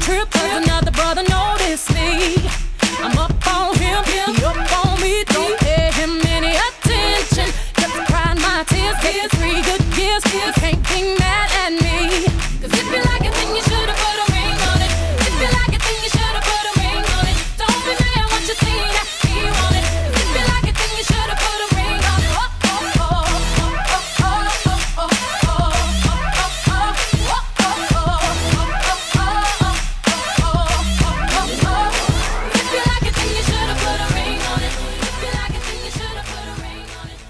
trip, cause another brother noticed me. I'm up on him, he up on me. Don't pay him any attention. Just crying my tears, get 3 good years. You can't be mad at me. Cause if you like it, then you should've put a ring on it. If you like it, then you should've put a ring on it. Don't be mad what you see that he want it. If you like it, then you should've put a ring on it. Oh, oh, oh, oh, oh, oh, oh, oh, oh. If you like it, then you should've put a ring on it. If you like it, then you should've put a ring on it.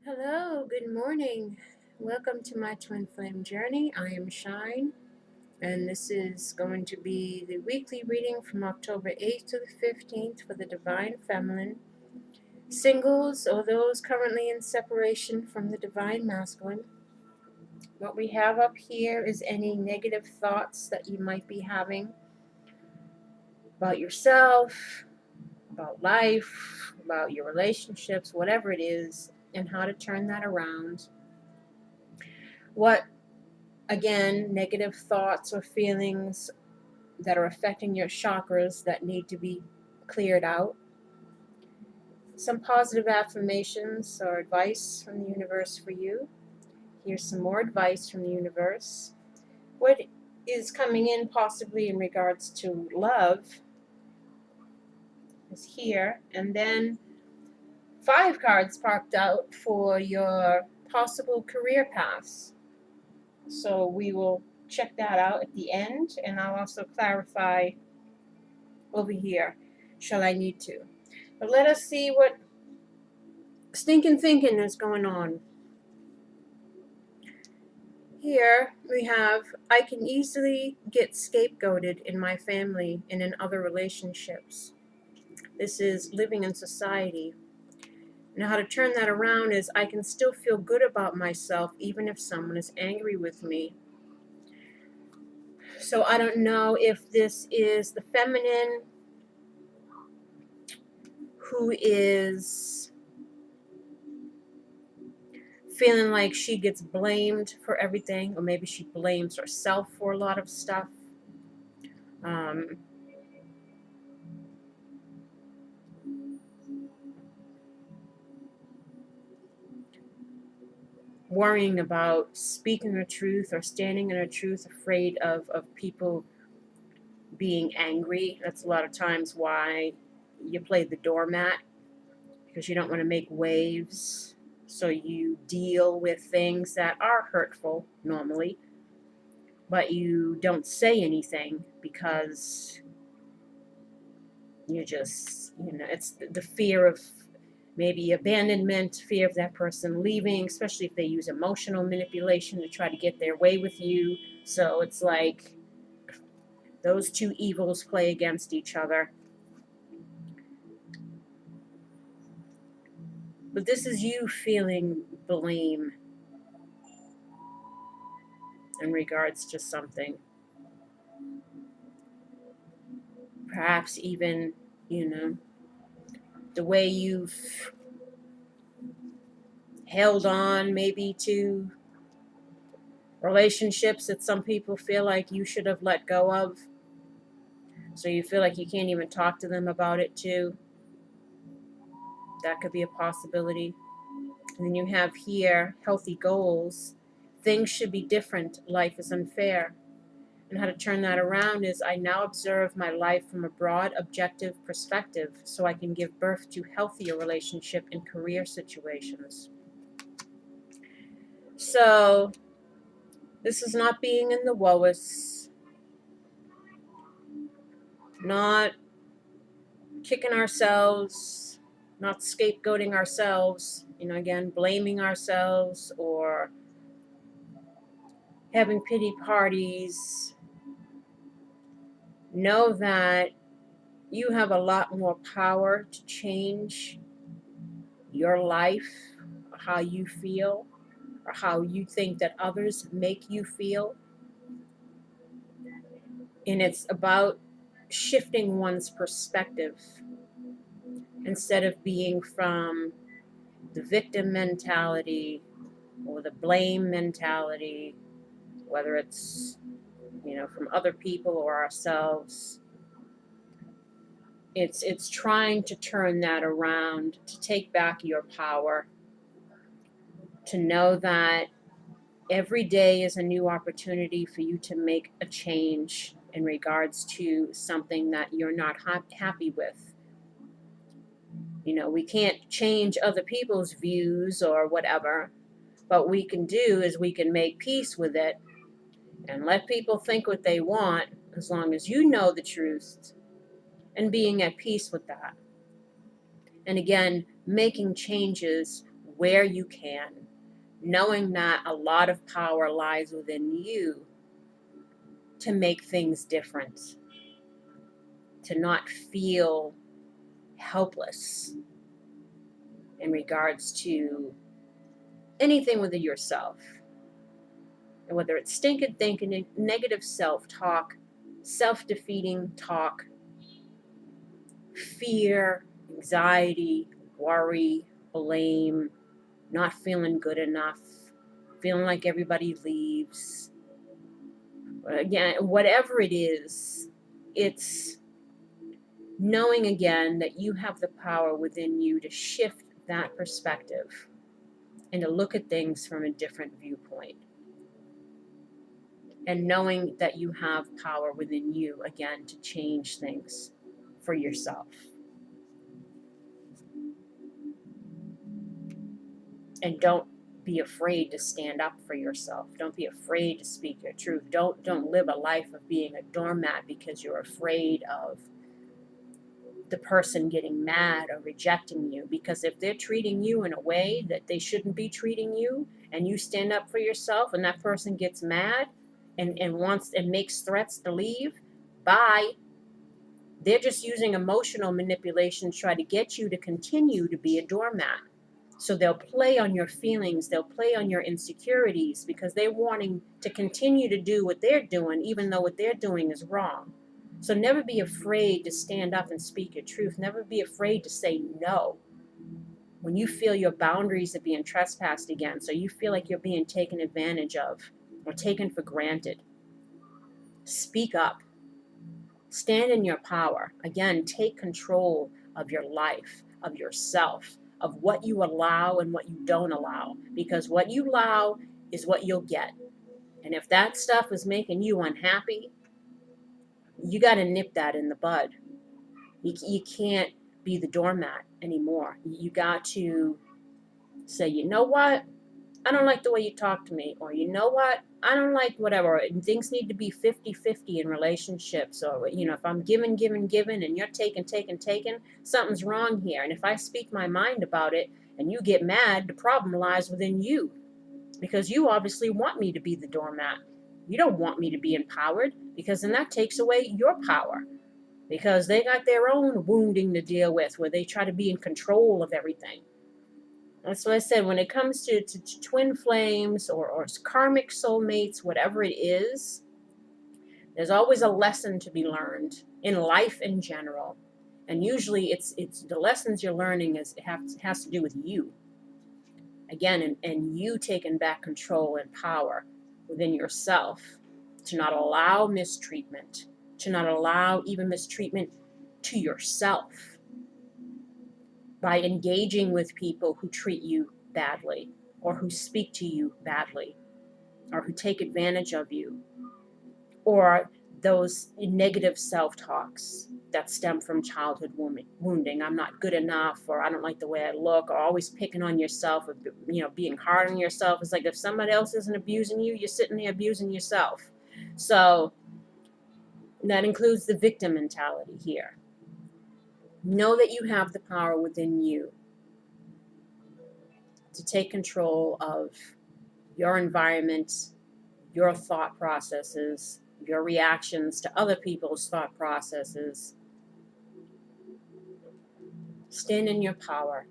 Hello, good morning. Welcome to my twin flame journey. I am Shine, and this is going to be the weekly reading from October 8th to the 15th for the Divine Feminine, singles or those currently in separation from the Divine Masculine. What we have up here is any negative thoughts that you might be having about yourself, about life, about your relationships, whatever it is, and how to turn that around. What, again, negative thoughts or feelings that are affecting your chakras that need to be cleared out. Some positive affirmations or advice from the universe for you. Here's some more advice from the universe. What is coming in possibly in regards to love is here. And then 5 cards parked out for your possible career paths. So we will check that out at the end, and I'll also clarify over here, shall I need to. But let us see what stinking thinking is going on. Here we have, I can easily get scapegoated in my family and in other relationships. This is living in society. Now how to turn that around is I can still feel good about myself even if someone is angry with me. So I don't know if this is the feminine who is feeling like she gets blamed for everything, or maybe she blames herself for a lot of stuff. Worrying about speaking the truth or standing in the truth, afraid of people being angry. That's a lot of times why you play the doormat, because you don't want to make waves. So you deal with things that are hurtful normally, but you don't say anything because you just, it's the fear of maybe abandonment, fear of that person leaving, especially if they use emotional manipulation to try to get their way with you. So it's like those two evils play against each other. But this is you feeling blame in regards to something. Perhaps even, the way you've held on maybe to relationships that some people feel like you should have let go of. So you feel like you can't even talk to them about it too. That could be a possibility. And then you have here healthy goals. Things should be different. Life is unfair. And how to turn that around is I now observe my life from a broad, objective perspective so I can give birth to healthier relationship and career situations. So this is not being in the woe-is, not kicking ourselves, not scapegoating ourselves, again, blaming ourselves or having pity parties. Know that you have a lot more power to change your life, how you feel, or how you think that others make you feel. And it's about shifting one's perspective instead of being from the victim mentality or the blame mentality, whether it's from other people or ourselves. It's trying to turn that around, to take back your power, to know that every day is a new opportunity for you to make a change in regards to something that you're not happy with. We can't change other people's views or whatever, but we can do is we can make peace with it and let people think what they want, as long as you know the truth, and being at peace with that. And again, making changes where you can, knowing that a lot of power lies within you to make things different, to not feel helpless in regards to anything within yourself. And whether it's stinking thinking, negative self-talk, self-defeating talk, fear, anxiety, worry, blame, not feeling good enough, feeling like everybody leaves. Again, whatever it is, it's knowing again that you have the power within you to shift that perspective and to look at things from a different viewpoint. And knowing that you have power within you, again, to change things for yourself. And don't be afraid to stand up for yourself. Don't be afraid to speak your truth. Don't live a life of being a doormat because you're afraid of the person getting mad or rejecting you. Because if they're treating you in a way that they shouldn't be treating you, and you stand up for yourself, and that person gets mad and wants and makes threats to leave, bye. They're just using emotional manipulation to try to get you to continue to be a doormat. So they'll play on your feelings, they'll play on your insecurities, because they're wanting to continue to do what they're doing, even though what they're doing is wrong. So never be afraid to stand up and speak your truth. Never be afraid to say no when you feel your boundaries are being trespassed against, or you feel like you're being taken advantage of or taken for granted. Speak up. Stand in your power. Again, take control of your life, of yourself, of what you allow and what you don't allow. Because what you allow is what you'll get. And if that stuff is making you unhappy, you got to nip that in the bud. You can't be the doormat anymore. You got to say, you know what? I don't like the way you talk to me. Or you know what? I don't like whatever. And things need to be 50-50 in relationships. Or, if I'm giving, and you're taking, something's wrong here. And if I speak my mind about it and you get mad, the problem lies within you. Because you obviously want me to be the doormat. You don't want me to be empowered, because then that takes away your power. Because they got their own wounding to deal with, where they try to be in control of everything. That's what I said, when it comes to twin flames or karmic soulmates, whatever it is, there's always a lesson to be learned in life in general. And usually it's the lessons you're learning has to do with you. Again, and you taking back control and power within yourself to not allow mistreatment, to not allow even mistreatment to yourself by engaging with people who treat you badly, or who speak to you badly, or who take advantage of you, or those negative self-talks that stem from childhood wounding. I'm not good enough, or I don't like the way I look, or always picking on yourself, or being hard on yourself. It's like if somebody else isn't abusing you, you're sitting there abusing yourself. So that includes the victim mentality here. Know that you have the power within you to take control of your environment, your thought processes, your reactions to other people's thought processes. Stand in your power.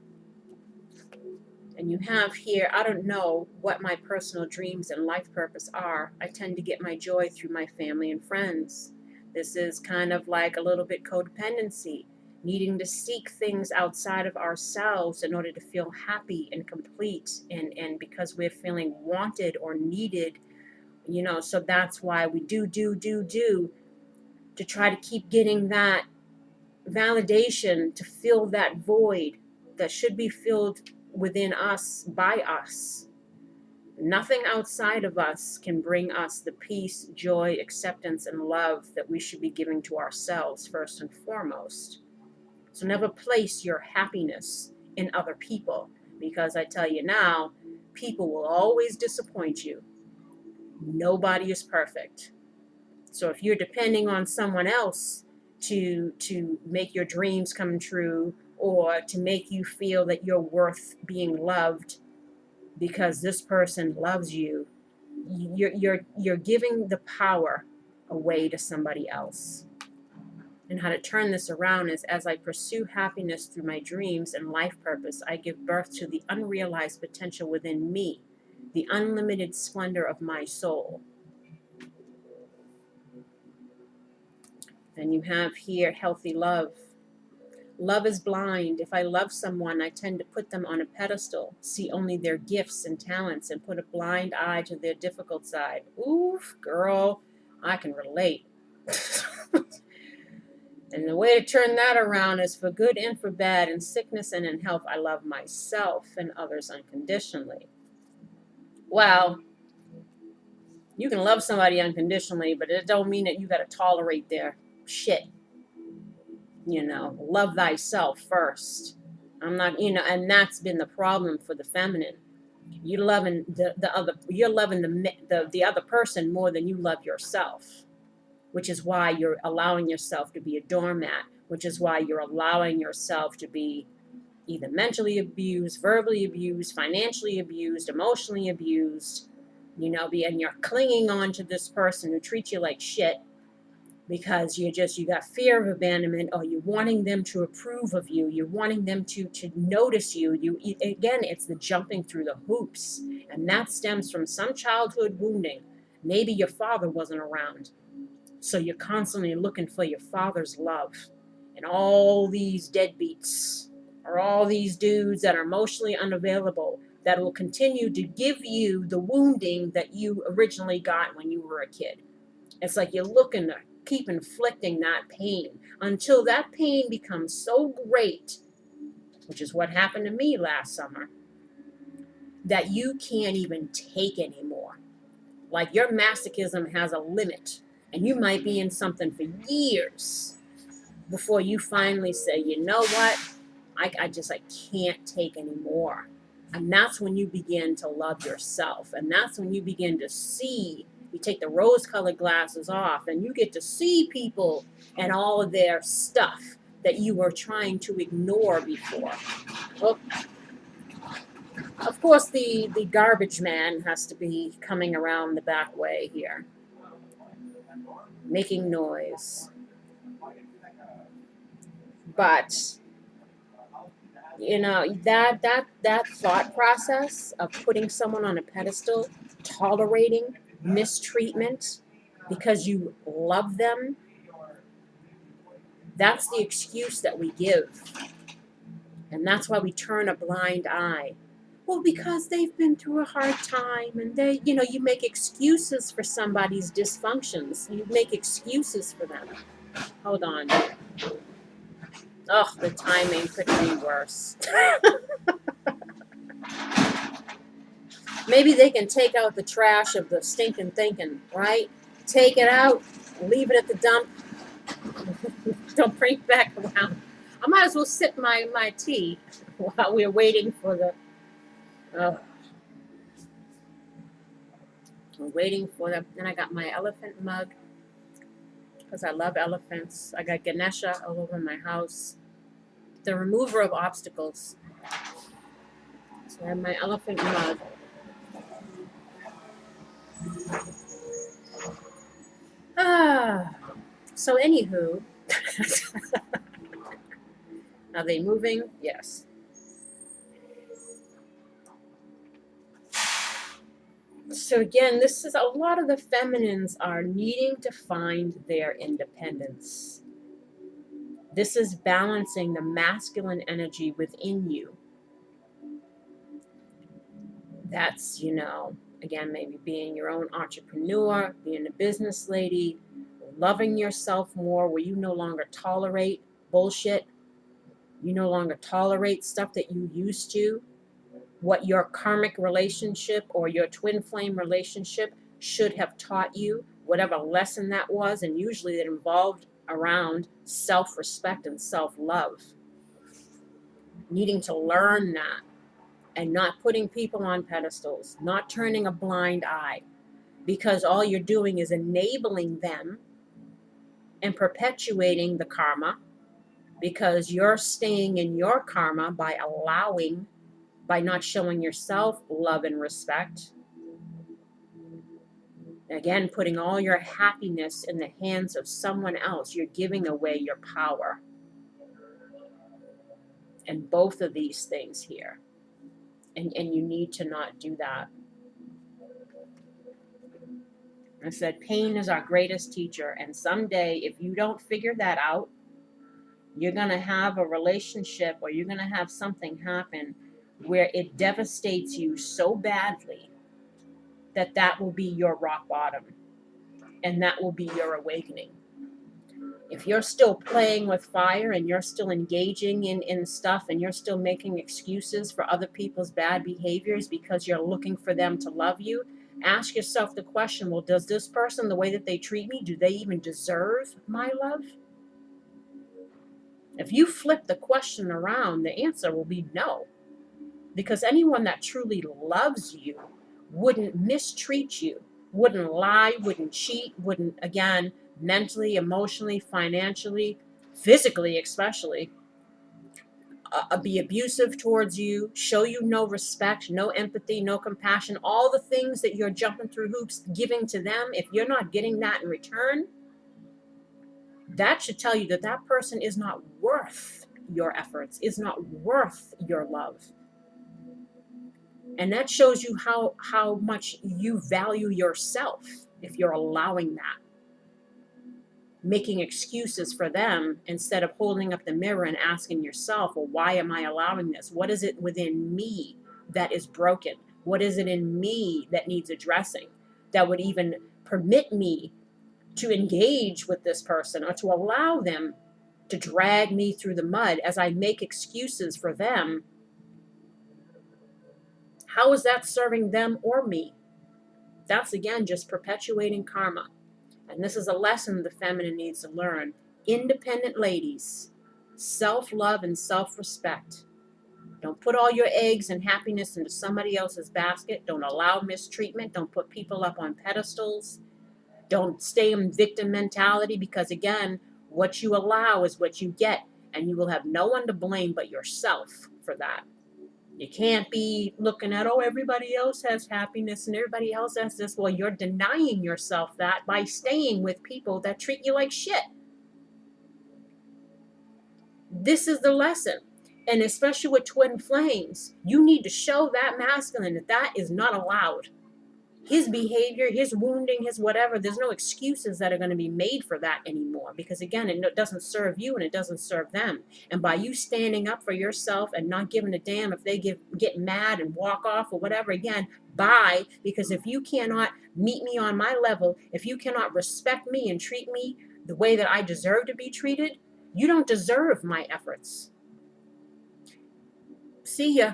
And you have here, I don't know what my personal dreams and life purpose are. I tend to get my joy through my family and friends. This is kind of like a little bit codependency, needing to seek things outside of ourselves in order to feel happy and complete. And because we're feeling wanted or needed, So that's why we do to try to keep getting that validation, to fill that void that should be filled within us by us. Nothing outside of us can bring us the peace, joy, acceptance, and love that we should be giving to ourselves first and foremost. So never place your happiness in other people, because I tell you now, people will always disappoint you. Nobody is perfect. So if you're depending on someone else to make your dreams come true, or to make you feel that you're worth being loved because this person loves you, you're giving the power away to somebody else. And how to turn this around is, as I pursue happiness through my dreams and life purpose, I give birth to the unrealized potential within me, the unlimited splendor of my soul. And you have here healthy love. Love is blind. If I love someone, I tend to put them on a pedestal, see only their gifts and talents, and put a blind eye to their difficult side. Oof, girl, I can relate. And the way to turn that around is, for good and for bad, in sickness and in health, I love myself and others unconditionally. Well, you can love somebody unconditionally, but it don't mean that you got to tolerate their shit. Love thyself first. I'm not, and that's been the problem for the feminine. You're loving you're loving the other person more than you love yourself, which is why you're allowing yourself to be a doormat, which is why you're allowing yourself to be either mentally abused, verbally abused, financially abused, emotionally abused, and you're clinging on to this person who treats you like shit, because you got fear of abandonment, or you're wanting them to approve of you. You're wanting them to notice you. Again, it's the jumping through the hoops. And that stems from some childhood wounding. Maybe your father wasn't around, so you're constantly looking for your father's love. And all these deadbeats, or all these dudes that are emotionally unavailable, that will continue to give you the wounding that you originally got when you were a kid. It's like you're looking to keep inflicting that pain until that pain becomes so great, which is what happened to me last summer, that you can't even take anymore. Like, your masochism has a limit, and you might be in something for years before you finally say, you know what, I can't take anymore. And that's when you begin to love yourself, and that's when you begin to see. You take the rose-colored glasses off, and you get to see people and all of their stuff that you were trying to ignore before. Well, of course, the garbage man has to be coming around the back way here, making noise. But that thought process of putting someone on a pedestal, tolerating mistreatment because you love them, that's the excuse that we give. And that's why we turn a blind eye. Well, because they've been through a hard time, and you make excuses for somebody's dysfunctions. You make excuses for them. Hold on. Oh, the timing couldn't be worse. Maybe they can take out the trash of the stinking thinking, right? Take it out, leave it at the dump. Don't bring it back around. I might as well sip my tea while we're waiting for the... we're waiting for them. Then I got my elephant mug, because I love elephants. I got Ganesha all over my house. The remover of obstacles. So I have my elephant mug. So anywho, are they moving? Yes. So again, this is a lot of the feminines are needing to find their independence. This is balancing the masculine energy within you. That's, Again, maybe being your own entrepreneur, being a business lady, loving yourself more, where you no longer tolerate bullshit. You no longer tolerate stuff that you used to. What your karmic relationship or your twin flame relationship should have taught you, whatever lesson that was, and usually it involved around self-respect and self-love. Needing to learn that and not putting people on pedestals, not turning a blind eye, because all you're doing is enabling them and perpetuating the karma, because you're staying in your karma by allowing, by not showing yourself love and respect. Again, putting all your happiness in the hands of someone else, you're giving away your power. And both of these things here. And you need to not do that. I said, pain is our greatest teacher. And someday, if you don't figure that out, you're going to have a relationship, or you're going to have something happen where it devastates you so badly that that will be your rock bottom. And that will be your awakening. If you're still playing with fire and you're still engaging in stuff and you're still making excuses for other people's bad behaviors because you're looking for them to love you, ask yourself the question, well, does this person, the way that they treat me, do they even deserve my love? If you flip the question around, the answer will be no. Because anyone that truly loves you wouldn't mistreat you, wouldn't lie, wouldn't cheat, wouldn't, again, mentally, emotionally, financially, physically especially, be abusive towards you, show you no respect, no empathy, no compassion, all the things that you're jumping through hoops giving to them. If you're not getting that in return, that should tell you that that person is not worth your efforts, is not worth your love. And that shows you how much you value yourself if you're allowing that. Making excuses for them instead of holding up the mirror and asking yourself, well, why am I allowing this? What is it within me that is broken? What is it in me that needs addressing that would even permit me to engage with this person, or to allow them to drag me through the mud as I make excuses for them? How is that serving them or me? That's, again, just perpetuating karma. And this is a lesson the feminine needs to learn. Independent ladies, self-love and self-respect. Don't put all your eggs and happiness into somebody else's basket. Don't allow mistreatment. Don't put people up on pedestals. Don't stay in victim mentality, because, again, what you allow is what you get. And you will have no one to blame but yourself for that. You can't be looking at, oh, everybody else has happiness and everybody else has this. Well, you're denying yourself that by staying with people that treat you like shit. This is the lesson. And especially with twin flames, you need to show that masculine that that is not allowed. His behavior, his wounding, his whatever, there's no excuses that are going to be made for that anymore. Because, again, it doesn't serve you and it doesn't serve them. And by you standing up for yourself and not giving a damn if they get mad and walk off or whatever, again, bye. Because if you cannot meet me on my level, if you cannot respect me and treat me the way that I deserve to be treated, you don't deserve my efforts. See ya.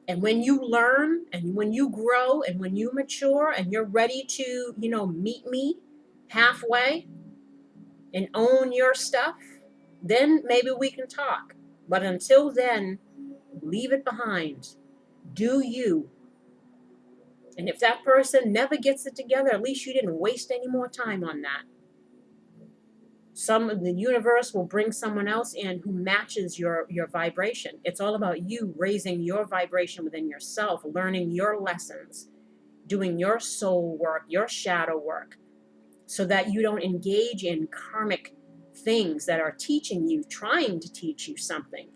And when you learn and when you grow and when you mature and you're ready to, meet me halfway and own your stuff, then maybe we can talk. But until then, leave it behind. Do you. And if that person never gets it together, at least you didn't waste any more time on that. The universe will bring someone else in who matches your vibration. It's all about you raising your vibration within yourself, learning your lessons, doing your soul work, your shadow work, so that you don't engage in karmic things that are teaching you, trying to teach you something.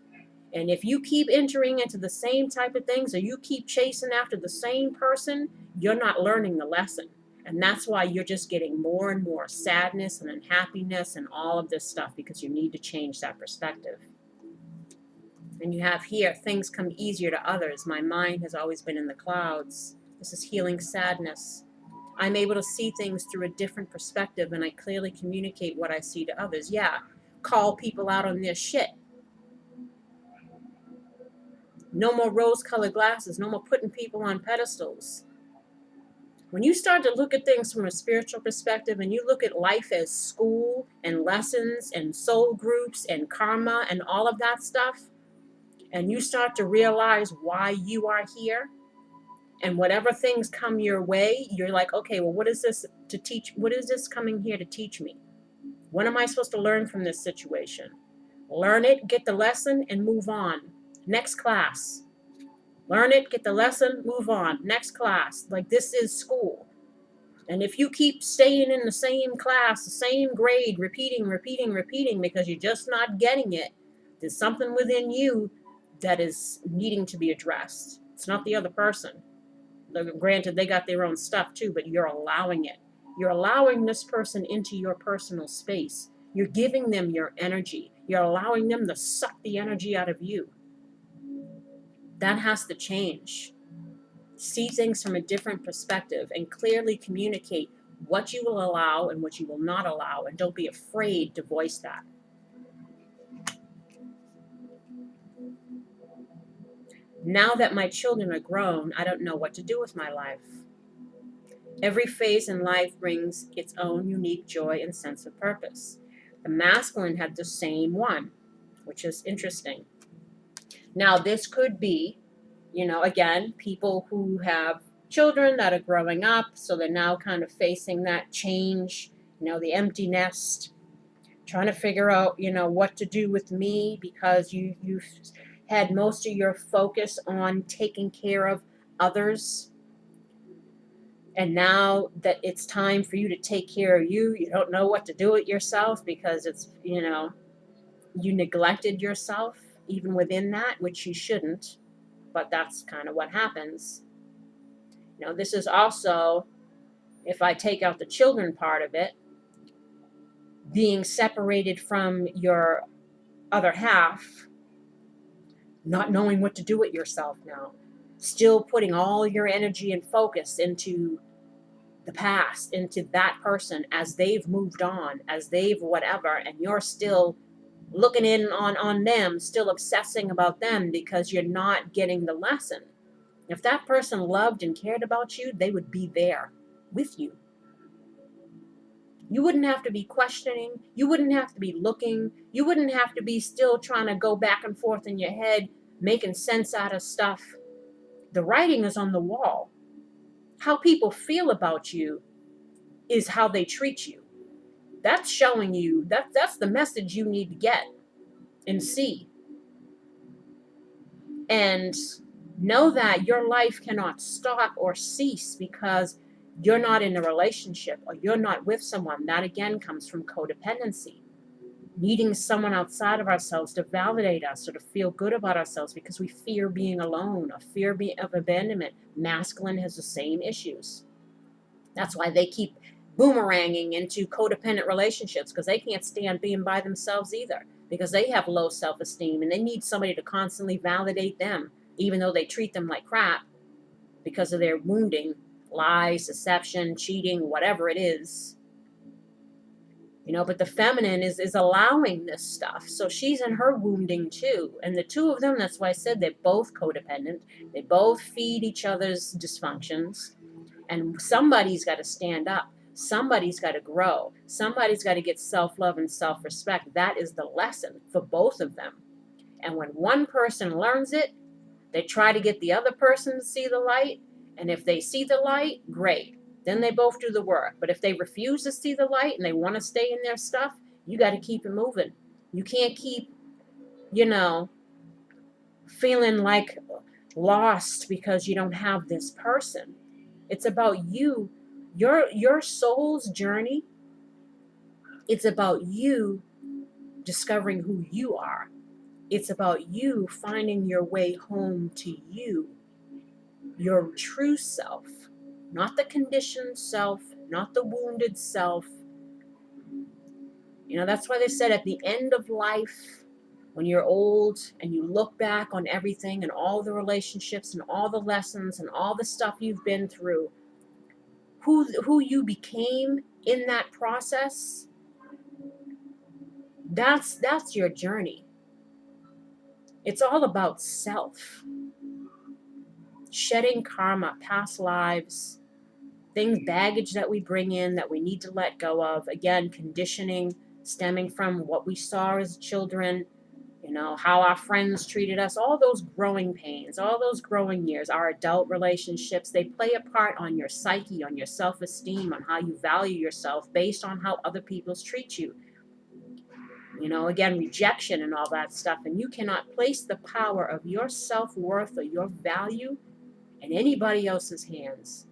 And if you keep entering into the same type of things, or you keep chasing after the same person, you're not learning the lesson. And that's why you're just getting more and more sadness and unhappiness and all of this stuff, because you need to change that perspective. And you have here, things come easier to others. My mind has always been in the clouds. This is healing sadness. I'm able to see things through a different perspective, and I clearly communicate what I see to others. Yeah, call people out on their shit. No more rose-colored glasses. No more putting people on pedestals. When you start to look at things from a spiritual perspective and you look at life as school and lessons and soul groups and karma and all of that stuff, and you start to realize why you are here, and whatever things come your way, you're like, okay, well, what is this to teach? What is this coming here to teach me? What am I supposed to learn from this situation? Learn it, get the lesson, and move on. Next class. Learn it, get the lesson, move on. Next class. Like, this is school. And if you keep staying in the same class, the same grade, repeating because you're just not getting it, there's something within you that is needing to be addressed. It's not the other person. Granted, they got their own stuff too, but you're allowing it. You're allowing this person into your personal space. You're giving them your energy. You're allowing them to suck the energy out of you. That has to change. See things from a different perspective and clearly communicate what you will allow and what you will not allow, and don't be afraid to voice that. Now that my children are grown, I don't know what to do with my life. Every phase in life brings its own unique joy and sense of purpose. The masculine had the same one, which is interesting. Now, this could be, again, people who have children that are growing up, so they're now kind of facing that change, the empty nest, trying to figure out, what to do with me, because you've had most of your focus on taking care of others. And now that it's time for you to take care of you, you don't know what to do with yourself because it's, you neglected yourself even within that, which you shouldn't. But that's kind of what happens. This is also, if I take out the children part of it, being separated from your other half, not knowing what to do with yourself now, still putting all your energy and focus into the past, into that person as they've moved on, as they've whatever, and you're still looking in on them, still obsessing about them because you're not getting the lesson. If that person loved and cared about you, they would be there with you. You wouldn't have to be questioning. You wouldn't have to be looking. You wouldn't have to be still trying to go back and forth in your head, making sense out of stuff. The writing is on the wall. How people feel about you is how they treat you. That's showing you, that's the message you need to get and see. And know that your life cannot stop or cease because you're not in a relationship or you're not with someone. That again comes from codependency. Needing someone outside of ourselves to validate us or to feel good about ourselves because we fear being alone or fear of abandonment. Masculine has the same issues. That's why they keep boomeranging into codependent relationships, because they can't stand being by themselves either, because they have low self-esteem and they need somebody to constantly validate them, even though they treat them like crap because of their wounding, lies, deception, cheating, whatever it is. But the feminine is allowing this stuff. So she's in her wounding too. And the two of them, that's why I said they're both codependent. They both feed each other's dysfunctions. And somebody's got to stand up. Somebody's got to grow. Somebody's got to get self-love and self-respect. That is the lesson for both of them. And when one person learns it, they try to get the other person to see the light. And if they see the light, great. Then they both do the work. But if they refuse to see the light and they want to stay in their stuff, you got to keep it moving. You can't keep, feeling like lost because you don't have this person. It's about you, your soul's journey. It's about you discovering who you are. It's about you finding your way home to you, your true self, not the conditioned self, not the wounded self. That's why they said at the end of life, when you're old and you look back on everything and all the relationships and all the lessons and all the stuff you've been through, who you became in that process, that's your journey. It's all about self. Shedding karma, past lives, things, baggage that we bring in that we need to let go of. Again, conditioning stemming from what we saw as children, how our friends treated us, all those growing pains, all those growing years, our adult relationships, they play a part on your psyche, on your self-esteem, on how you value yourself based on how other people treat you. Again, rejection and all that stuff. And you cannot place the power of your self-worth or your value in anybody else's hands.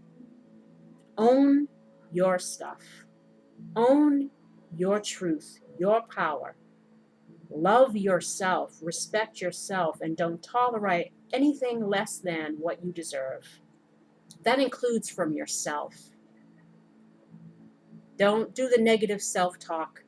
Own your stuff. Own your truth, your power. Love yourself, respect yourself, and don't tolerate anything less than what you deserve. That includes from yourself. Don't do the negative self-talk.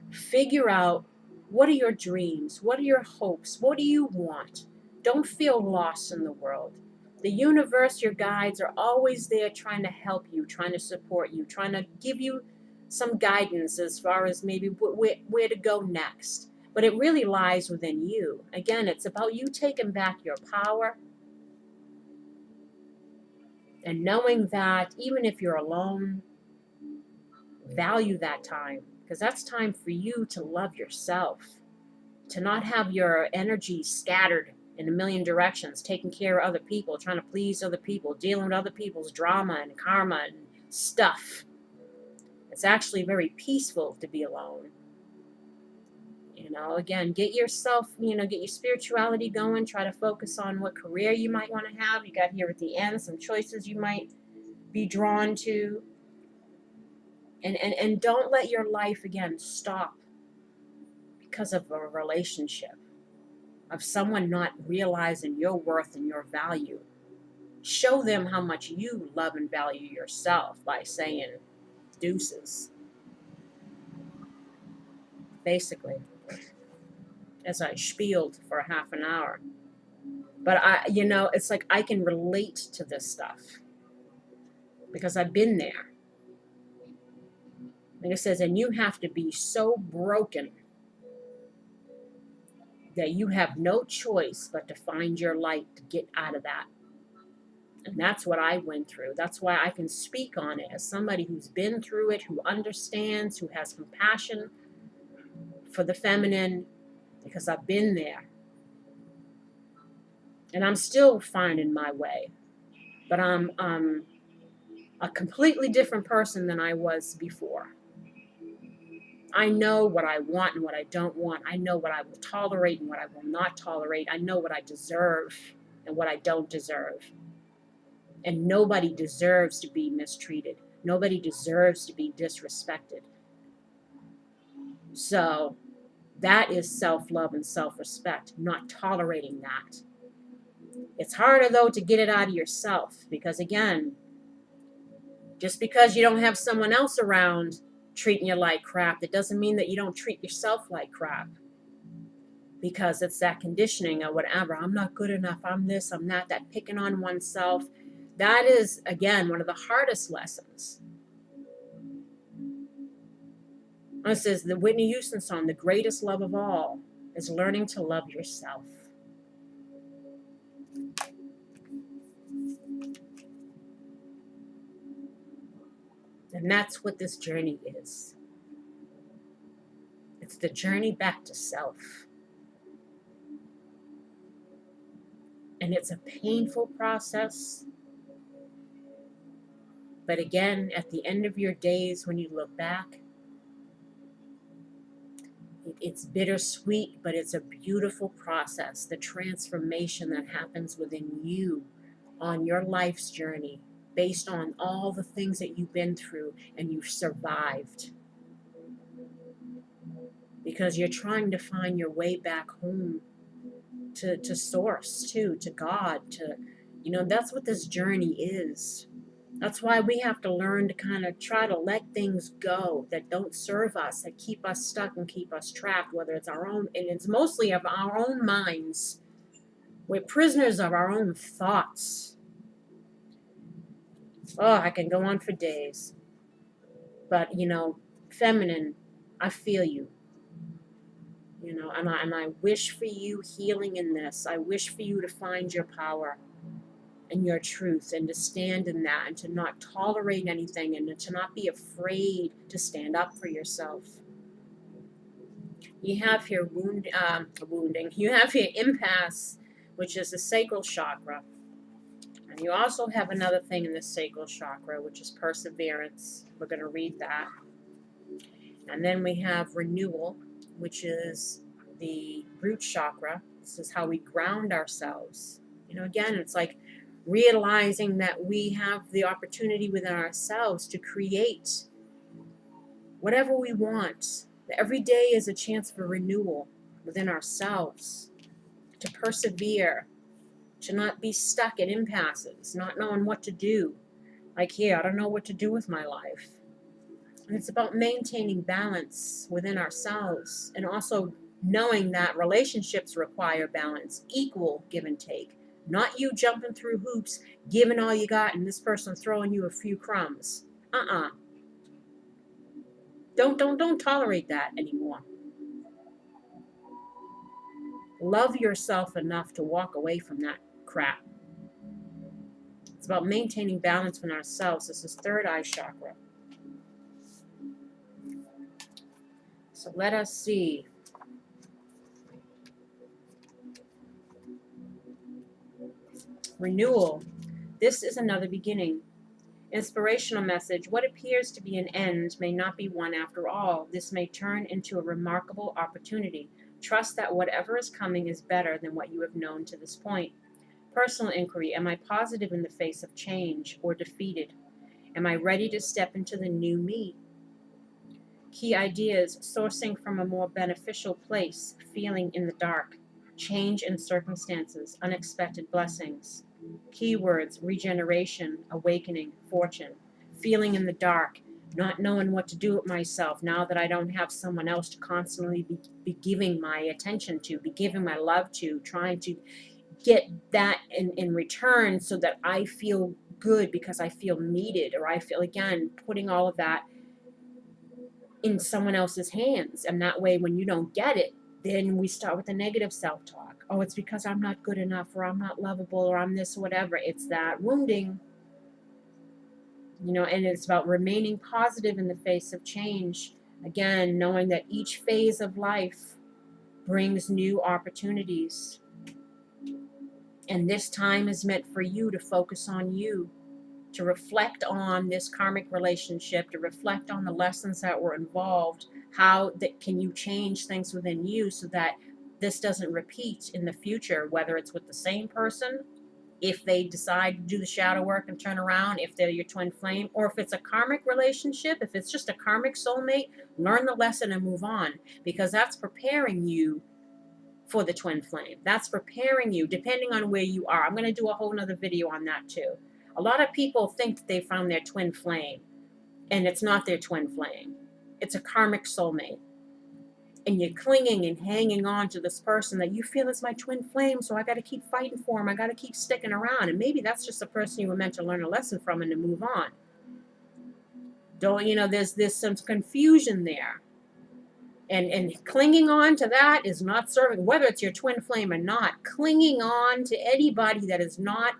Figure out, what are your dreams? What are your hopes? What do you want? Don't feel lost in the world. The universe, your guides, are always there trying to help you, trying to support you, trying to give you some guidance as far as maybe where to go next. But it really lies within you. Again, it's about you taking back your power and knowing that even if you're alone, value that time, because that's time for you to love yourself, to not have your energy scattered in a million directions, taking care of other people, trying to please other people, dealing with other people's drama and karma and stuff. It's actually very peaceful to be alone. Again, get yourself, get your spirituality going. Try to focus on what career you might want to have. You got here at the end some choices you might be drawn to. And don't let your life, again, stop because of a relationship, of someone not realizing your worth and your value. Show them how much you love and value yourself by saying deuces, basically, as I spieled for a half an hour. But it's like I can relate to this stuff because I've been there. And it says, and you have to be so broken that you have no choice but to find your light to get out of that. And that's what I went through. That's why I can speak on it as somebody who's been through it, who understands, who has compassion for the feminine, because I've been there. And I'm still finding my way. But I'm a completely different person than I was before. I know what I want and what I don't want. I know what I will tolerate and what I will not tolerate. I know what I deserve and what I don't deserve. And nobody deserves to be mistreated. Nobody deserves to be disrespected. So that is self-love and self-respect, not tolerating that. It's harder, though, to get it out of yourself because, again, just because you don't have someone else around treating you like crap, that doesn't mean that you don't treat yourself like crap. Because it's that conditioning or whatever. I'm not good enough. I'm this, I'm that picking on oneself. That is, again, one of the hardest lessons. This is the Whitney Houston song, "The Greatest Love of All is Learning to Love Yourself." And that's what this journey is. It's the journey back to self. And it's a painful process. But again, at the end of your days, when you look back, it's bittersweet, but it's a beautiful process. The transformation that happens within you on your life's journey, based on all the things that you've been through and you've survived. Because you're trying to find your way back home to source, to God, that's what this journey is. That's why we have to learn to kind of try to let things go that don't serve us, that keep us stuck and keep us trapped, whether it's our own, and it's mostly of our own minds. We're prisoners of our own thoughts. Oh, I can go on for days. But, feminine, I feel you. And I wish for you healing in this. I wish for you to find your power and your truth and to stand in that and to not tolerate anything and to not be afraid to stand up for yourself. You have here wounding. You have here impasse, which is the sacral chakra. And you also have another thing in the sacral chakra, which is perseverance. We're going to read that. And then we have renewal, which is the root chakra. This is how we ground ourselves. Again, it's like realizing that we have the opportunity within ourselves to create whatever we want. Every day is a chance for renewal within ourselves, to persevere, to not be stuck at impasses, not knowing what to do. Like here, I don't know what to do with my life. And it's about maintaining balance within ourselves and also knowing that relationships require balance, equal give and take. Not you jumping through hoops, giving all you got, and this person throwing you a few crumbs. Don't tolerate that anymore. Love yourself enough to walk away from that crap. It's about maintaining balance within ourselves. This is third eye chakra. So let us see. Renewal. This is another beginning. Inspirational message. What appears to be an end may not be one after all. This may turn into a remarkable opportunity. Trust that whatever is coming is better than what you have known to this point. Personal inquiry. Am I positive in the face of change or defeated? Am I ready to step into the new me? Key ideas. Sourcing from a more beneficial place. Feeling in the dark. Change in circumstances. Unexpected blessings. Keywords: regeneration, awakening, fortune. Feeling in the dark, not knowing what to do with myself now that I don't have someone else to constantly be giving my attention to, be giving my love to, trying to get that in return so that I feel good because I feel needed, or I feel, again, putting all of that in someone else's hands. And that way, when you don't get it, then we start with the negative self-talk. Oh, it's because I'm not good enough, or I'm not lovable, or I'm this, or whatever. It's that wounding, and it's about remaining positive in the face of change. Again, knowing that each phase of life brings new opportunities. And this time is meant for you to focus on you, to reflect on this karmic relationship, to reflect on the lessons that were involved. How that can you change things within you so that this doesn't repeat in the future, whether it's with the same person, if they decide to do the shadow work and turn around, if they're your twin flame, or if it's a karmic relationship, if it's just a karmic soulmate, learn the lesson and move on, because that's preparing you for the twin flame. That's preparing you, depending on where you are. I'm going to do a whole nother video on that too. A lot of people think that they found their twin flame, and it's not their twin flame. It's a karmic soulmate. And you're clinging and hanging on to this person that you feel is my twin flame, so I got to keep fighting for him. I got to keep sticking around. And maybe that's just a person you were meant to learn a lesson from and to move on. There's some confusion there. And clinging on to that is not serving, whether it's your twin flame or not. Clinging on to anybody that is not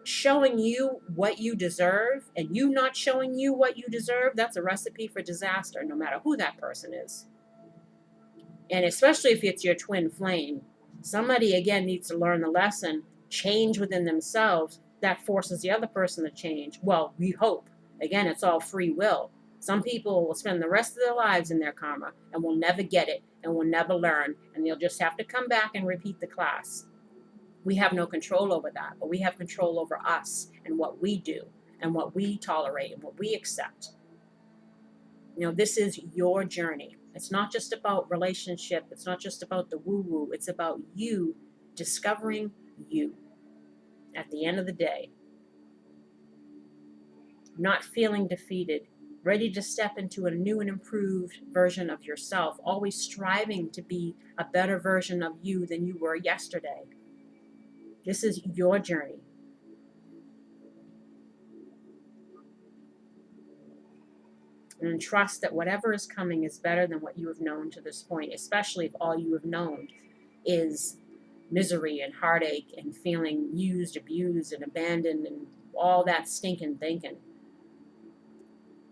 showing you what you deserve, and you not showing you what you deserve, that's a recipe for disaster, no matter who that person is. And especially if it's your twin flame. Somebody, again, needs to learn the lesson, change within themselves. That forces the other person to change. Well, we hope. Again, it's all free will. Some people will spend the rest of their lives in their karma and will never get it and will never learn, and they'll just have to come back and repeat the class. We have no control over that, but we have control over us and what we do and what we tolerate and what we accept. This is your journey. It's not just about relationship. It's not just about the woo-woo. It's about you discovering you at the end of the day. not feeling defeated, ready to step into a new and improved version of yourself, always striving to be a better version of you than you were yesterday. This is your journey. And trust that whatever is coming is better than what you have known to this point, especially if all you have known is misery and heartache and feeling used, abused, and abandoned and all that stinking thinking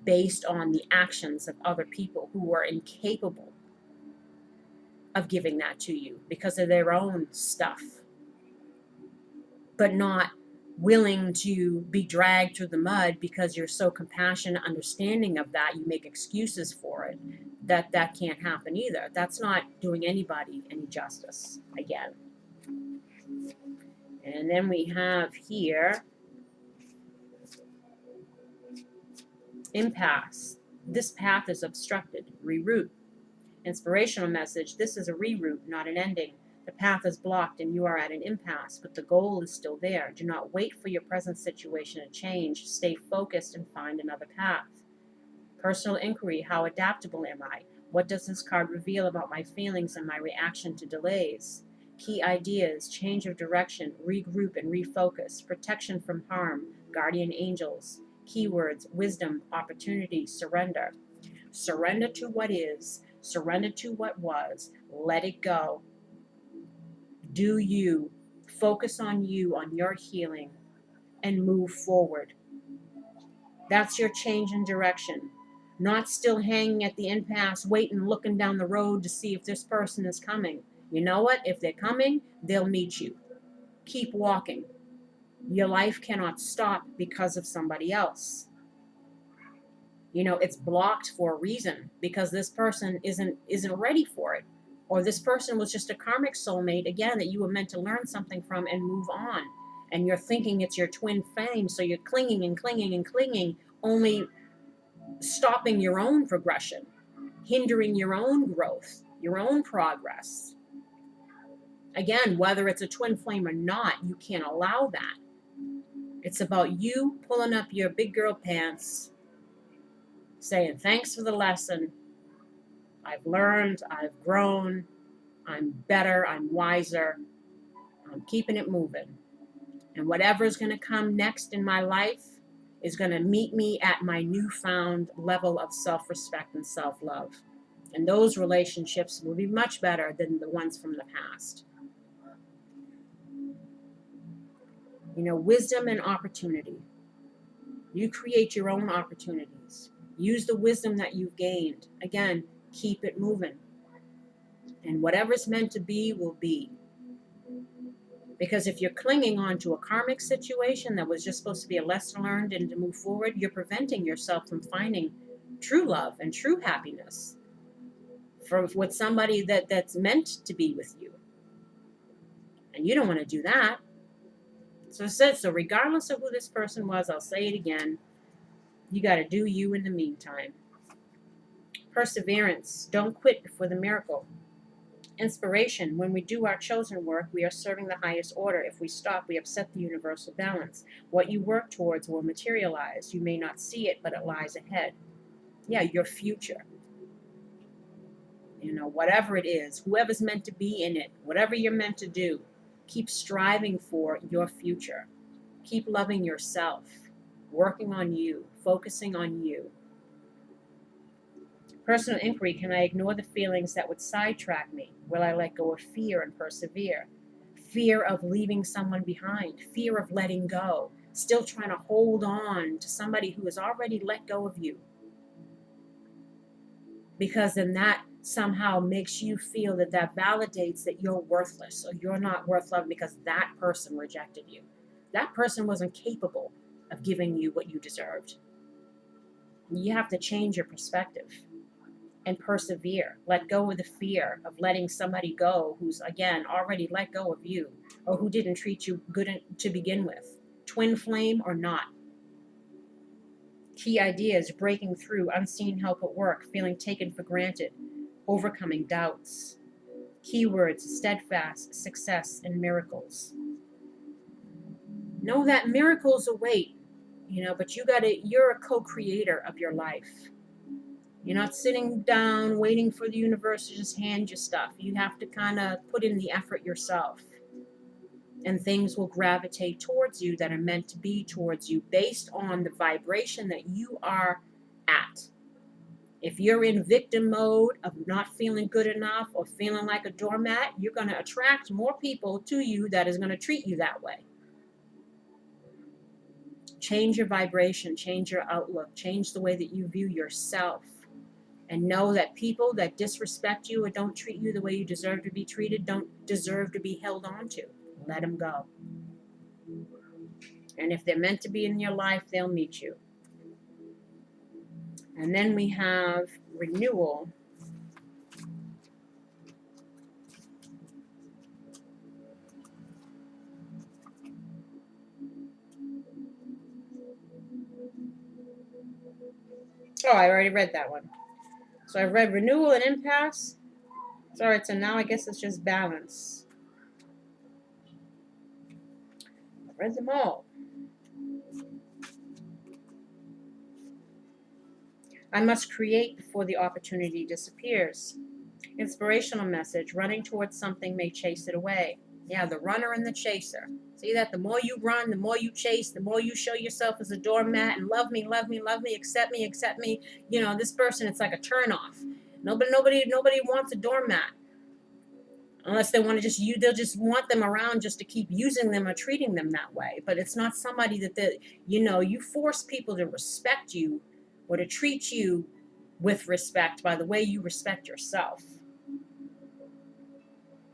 based on the actions of other people who are incapable of giving that to you because of their own stuff, but not willing to be dragged through the mud because you're so compassionate, understanding of that, you make excuses for it. That can't happen either. That's not doing anybody any justice, again. And then we have here impasse. This path is obstructed. Reroute. Inspirational message. This is a reroute, not an ending. The path is blocked and you are at an impasse, but the goal is still there. Do not wait for your present situation to change. Stay focused and find another path. Personal inquiry. How adaptable am I? What does this card reveal about my feelings and my reaction to delays? Key ideas. Change of direction. Regroup and refocus. Protection from harm. Guardian angels. Keywords. Wisdom. Opportunity. Surrender. Surrender to what is. Surrender to what was. Let it go. Do you. Focus on you, on your healing, and move forward. That's your change in direction. Not still hanging at the impasse, waiting, looking down the road to see if this person is coming. You know what? If they're coming, they'll meet you. Keep walking. Your life cannot stop because of somebody else. You know, it's blocked for a reason because this person isn't ready for it. Or this person was just a karmic soulmate, again, that you were meant to learn something from and move on. And you're thinking it's your twin flame, so you're clinging and clinging and clinging, only stopping your own progression, hindering your own growth, your own progress. Again, whether it's a twin flame or not, you can't allow that. It's about you pulling up your big girl pants, saying, thanks for the lesson. I've learned, I've grown, I'm better, I'm wiser, I'm keeping it moving. And whatever's going to come next in my life is going to meet me at my newfound level of self-respect and self-love. And those relationships will be much better than the ones from the past. You know, wisdom and opportunity. You create your own opportunities. Use the wisdom that you've gained. Again, keep it moving. And whatever's meant to be will be. Because if you're clinging on to a karmic situation that was just supposed to be a lesson learned and to move forward, you're preventing yourself from finding true love and true happiness with somebody that's meant to be with you. And you don't want to do that. So regardless of who this person was, I'll say it again, you got to do you in the meantime. Perseverance. Don't quit before the miracle. Inspiration. When we do our chosen work, we are serving the highest order. If we stop, we upset the universal balance. What you work towards will materialize. You may not see it, but it lies ahead. Yeah, your future. You know, whatever it is, whoever's meant to be in it, whatever you're meant to do, keep striving for your future. Keep loving yourself, working on you, focusing on you. Personal inquiry. Can I ignore the feelings that would sidetrack me? Will I let go of fear and persevere? Fear of leaving someone behind. Fear of letting go. Still trying to hold on to somebody who has already let go of you. Because then that somehow makes you feel that validates that you're worthless or you're not worth loving because that person rejected you. That person wasn't capable of giving you what you deserved. You have to change your perspective and persevere. Let go of the fear of letting somebody go who's, again, already let go of you or who didn't treat you good to begin with. Twin flame or not. Key ideas. Breaking through. Unseen help at work. Feeling taken for granted. Overcoming doubts. Keywords. Steadfast, success, and miracles. Know that miracles await. but you're a co-creator of your life. You're not sitting down waiting for the universe to just hand you stuff. You have to kind of put in the effort yourself. And things will gravitate towards you that are meant to be towards you based on the vibration that you are at. If you're in victim mode of not feeling good enough or feeling like a doormat, you're going to attract more people to you that is going to treat you that way. Change your vibration, change your outlook, change the way that you view yourself. And know that people that disrespect you or don't treat you the way you deserve to be treated don't deserve to be held on to. Let them go. And if they're meant to be in your life, they'll meet you. And then we have renewal. Oh, I already read that one. So I've read renewal and impasse. All right, so now I guess it's just balance. I read them all. I must create before the opportunity disappears. Inspirational message. Running towards something may chase it away. Yeah, the runner and the chaser. See that? The more you run, the more you chase, the more you show yourself as a doormat and love me, love me, love me, accept me, accept me. This person, it's like a turnoff. Nobody wants a doormat. Unless they want to just they'll just want them around just to keep using them or treating them that way. But it's not somebody that you force people to respect you or to treat you with respect by the way you respect yourself.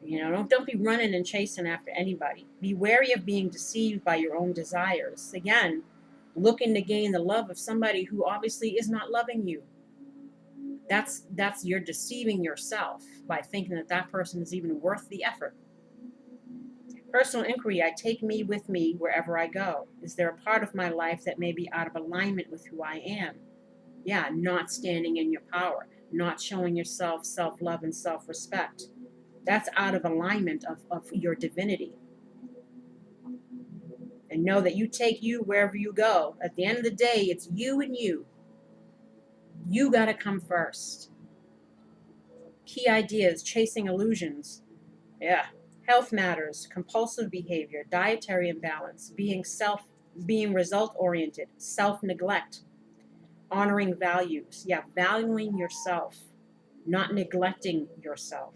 Don't be running and chasing after anybody. Be wary of being deceived by your own desires. Again, looking to gain the love of somebody who obviously is not loving you. That's you're deceiving yourself by thinking that person is even worth the effort. Personal inquiry. I take me with me wherever I go. Is there a part of my life that may be out of alignment with who I am? Yeah, not standing in your power, not showing yourself self-love and self-respect. That's out of alignment of your divinity. And know that you take you wherever you go. At the end of the day, it's you and you. You got to come first. Key ideas, chasing illusions. Yeah. Health matters, compulsive behavior, dietary imbalance, being result-oriented, self-neglect, honoring values. Yeah, valuing yourself, not neglecting yourself.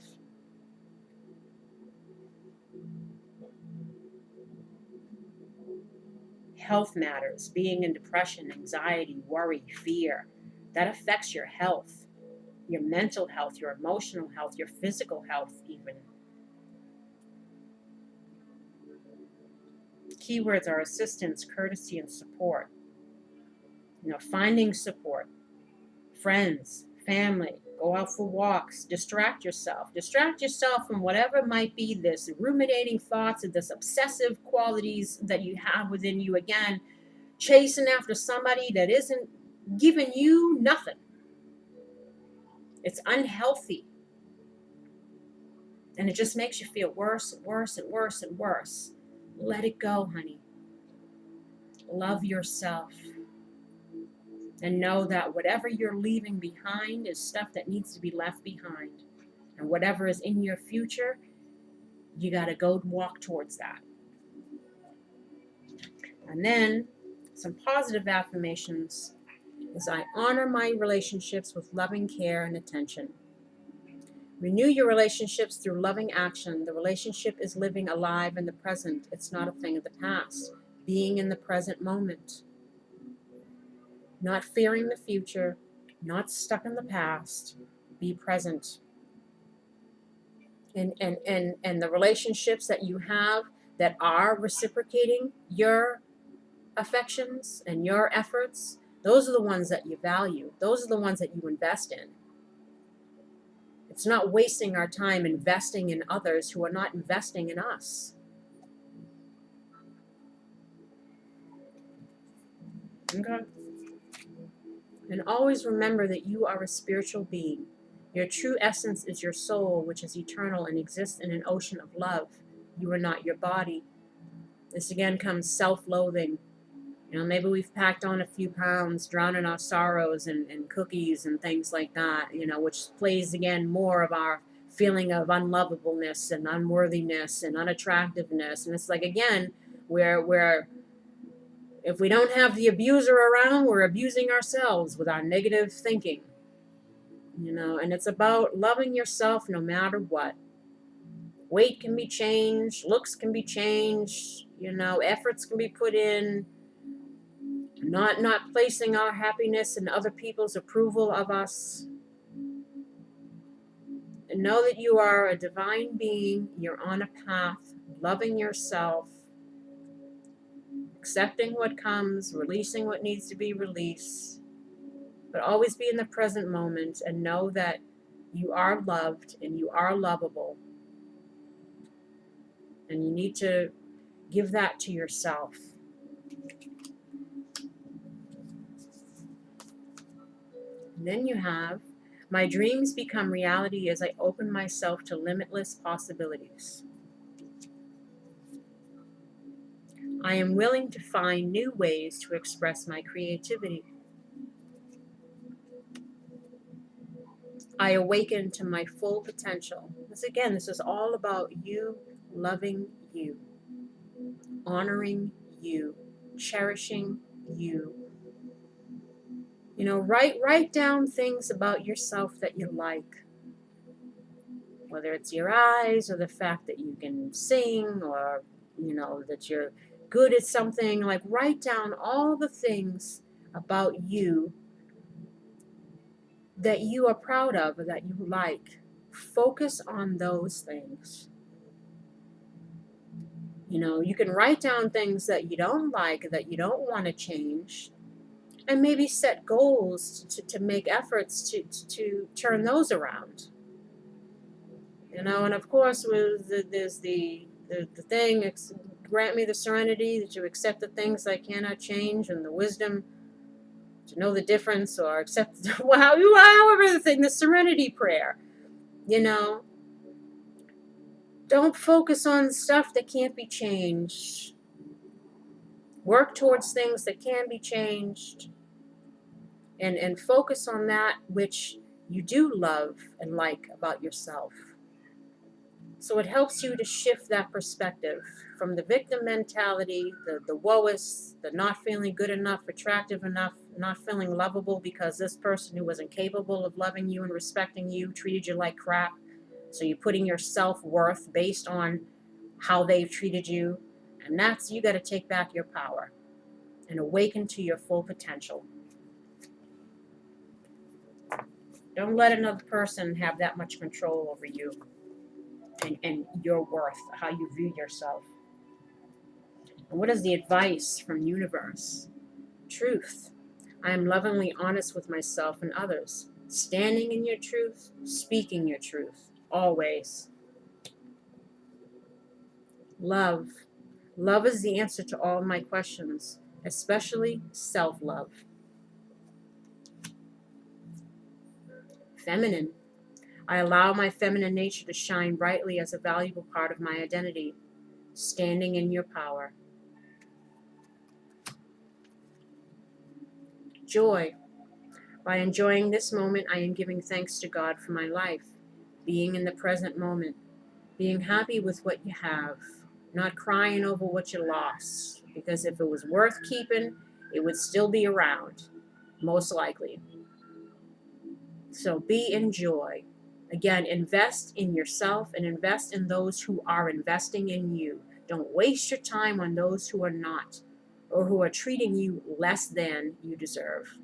Health matters, being in depression, anxiety, worry, fear. That affects your health, your mental health, your emotional health, your physical health even. Keywords are assistance, courtesy, and support. Finding support, friends, family, go out for walks, distract yourself from whatever might be this ruminating thoughts and this obsessive qualities that you have within you. Again, chasing after somebody that isn't giving you nothing. It's unhealthy. And it just makes you feel worse and worse and worse and worse. Let it go, honey. Love yourself. And know that whatever you're leaving behind is stuff that needs to be left behind. And whatever is in your future, you got to go walk towards that. And then some positive affirmations is I honor my relationships with loving care and attention. Renew your relationships through loving action. The relationship is living alive in the present. It's not a thing of the past. Being in the present moment. Not fearing the future. Not stuck in the past. Be present. And the relationships that you have that are reciprocating your affections and your efforts, those are the ones that you value. Those are the ones that you invest in. It's not wasting our time investing in others who are not investing in us. Okay? And always remember that you are a spiritual being. Your true essence is your soul, which is eternal and exists in an ocean of love. You are not your body. This again comes self-loathing. You know, maybe we've packed on a few pounds, drowning our sorrows in cookies and things like that, you know, which plays again more of our feeling of unlovableness and unworthiness and unattractiveness. And it's like, again, we're if we don't have the abuser around, we're abusing ourselves with our negative thinking. You know, and it's about loving yourself no matter what. Weight can be changed, looks can be changed, you know, efforts can be put in. Not placing our happiness in other people's approval of us. And know that you are a divine being. You're on a path, loving yourself, accepting what comes, releasing what needs to be released. But always be in the present moment and know that you are loved and you are lovable. And you need to give that to yourself. And then you have, my dreams become reality as I open myself to limitless possibilities. I am willing to find new ways to express my creativity. I awaken to my full potential. This is all about you loving you, honoring you, cherishing you. You know, write down things about yourself that you like. Whether it's your eyes or the fact that you can sing or, you know, that you're good at something. Like, write down all the things about you that you are proud of or that you like. Focus on those things. You know, you can write down things that you don't like, that you don't want to change, and maybe set goals to make efforts to turn those around. You know, and of course, there's the thing, grant me the serenity to accept the things I cannot change and the wisdom to know the difference or accept, however the thing, the serenity prayer. You know, don't focus on stuff that can't be changed. Work towards things that can be changed, and focus on that which you do love and like about yourself. So it helps you to shift that perspective from the victim mentality, the woeist, the not feeling good enough, attractive enough, not feeling lovable because this person who was incapable of loving you and respecting you treated you like crap. So you're putting your self-worth based on how they've treated you. And that's, you got to take back your power and awaken to your full potential. Don't let another person have that much control over you and your worth, how you view yourself. And what is the advice from universe? Truth. I am lovingly honest with myself and others. Standing in your truth, speaking your truth, always. Love. Love is the answer to all my questions, especially self-love. Feminine. I allow my feminine nature to shine brightly as a valuable part of my identity. Standing in your power. Joy. By enjoying this moment, I am giving thanks to God for my life. Being in the present moment. Being happy with what you have. Not crying over what you lost. Because if it was worth keeping, it would still be around. Most likely. So be in joy. Again, invest in yourself and invest in those who are investing in you. Don't waste your time on those who are not, or who are treating you less than you deserve.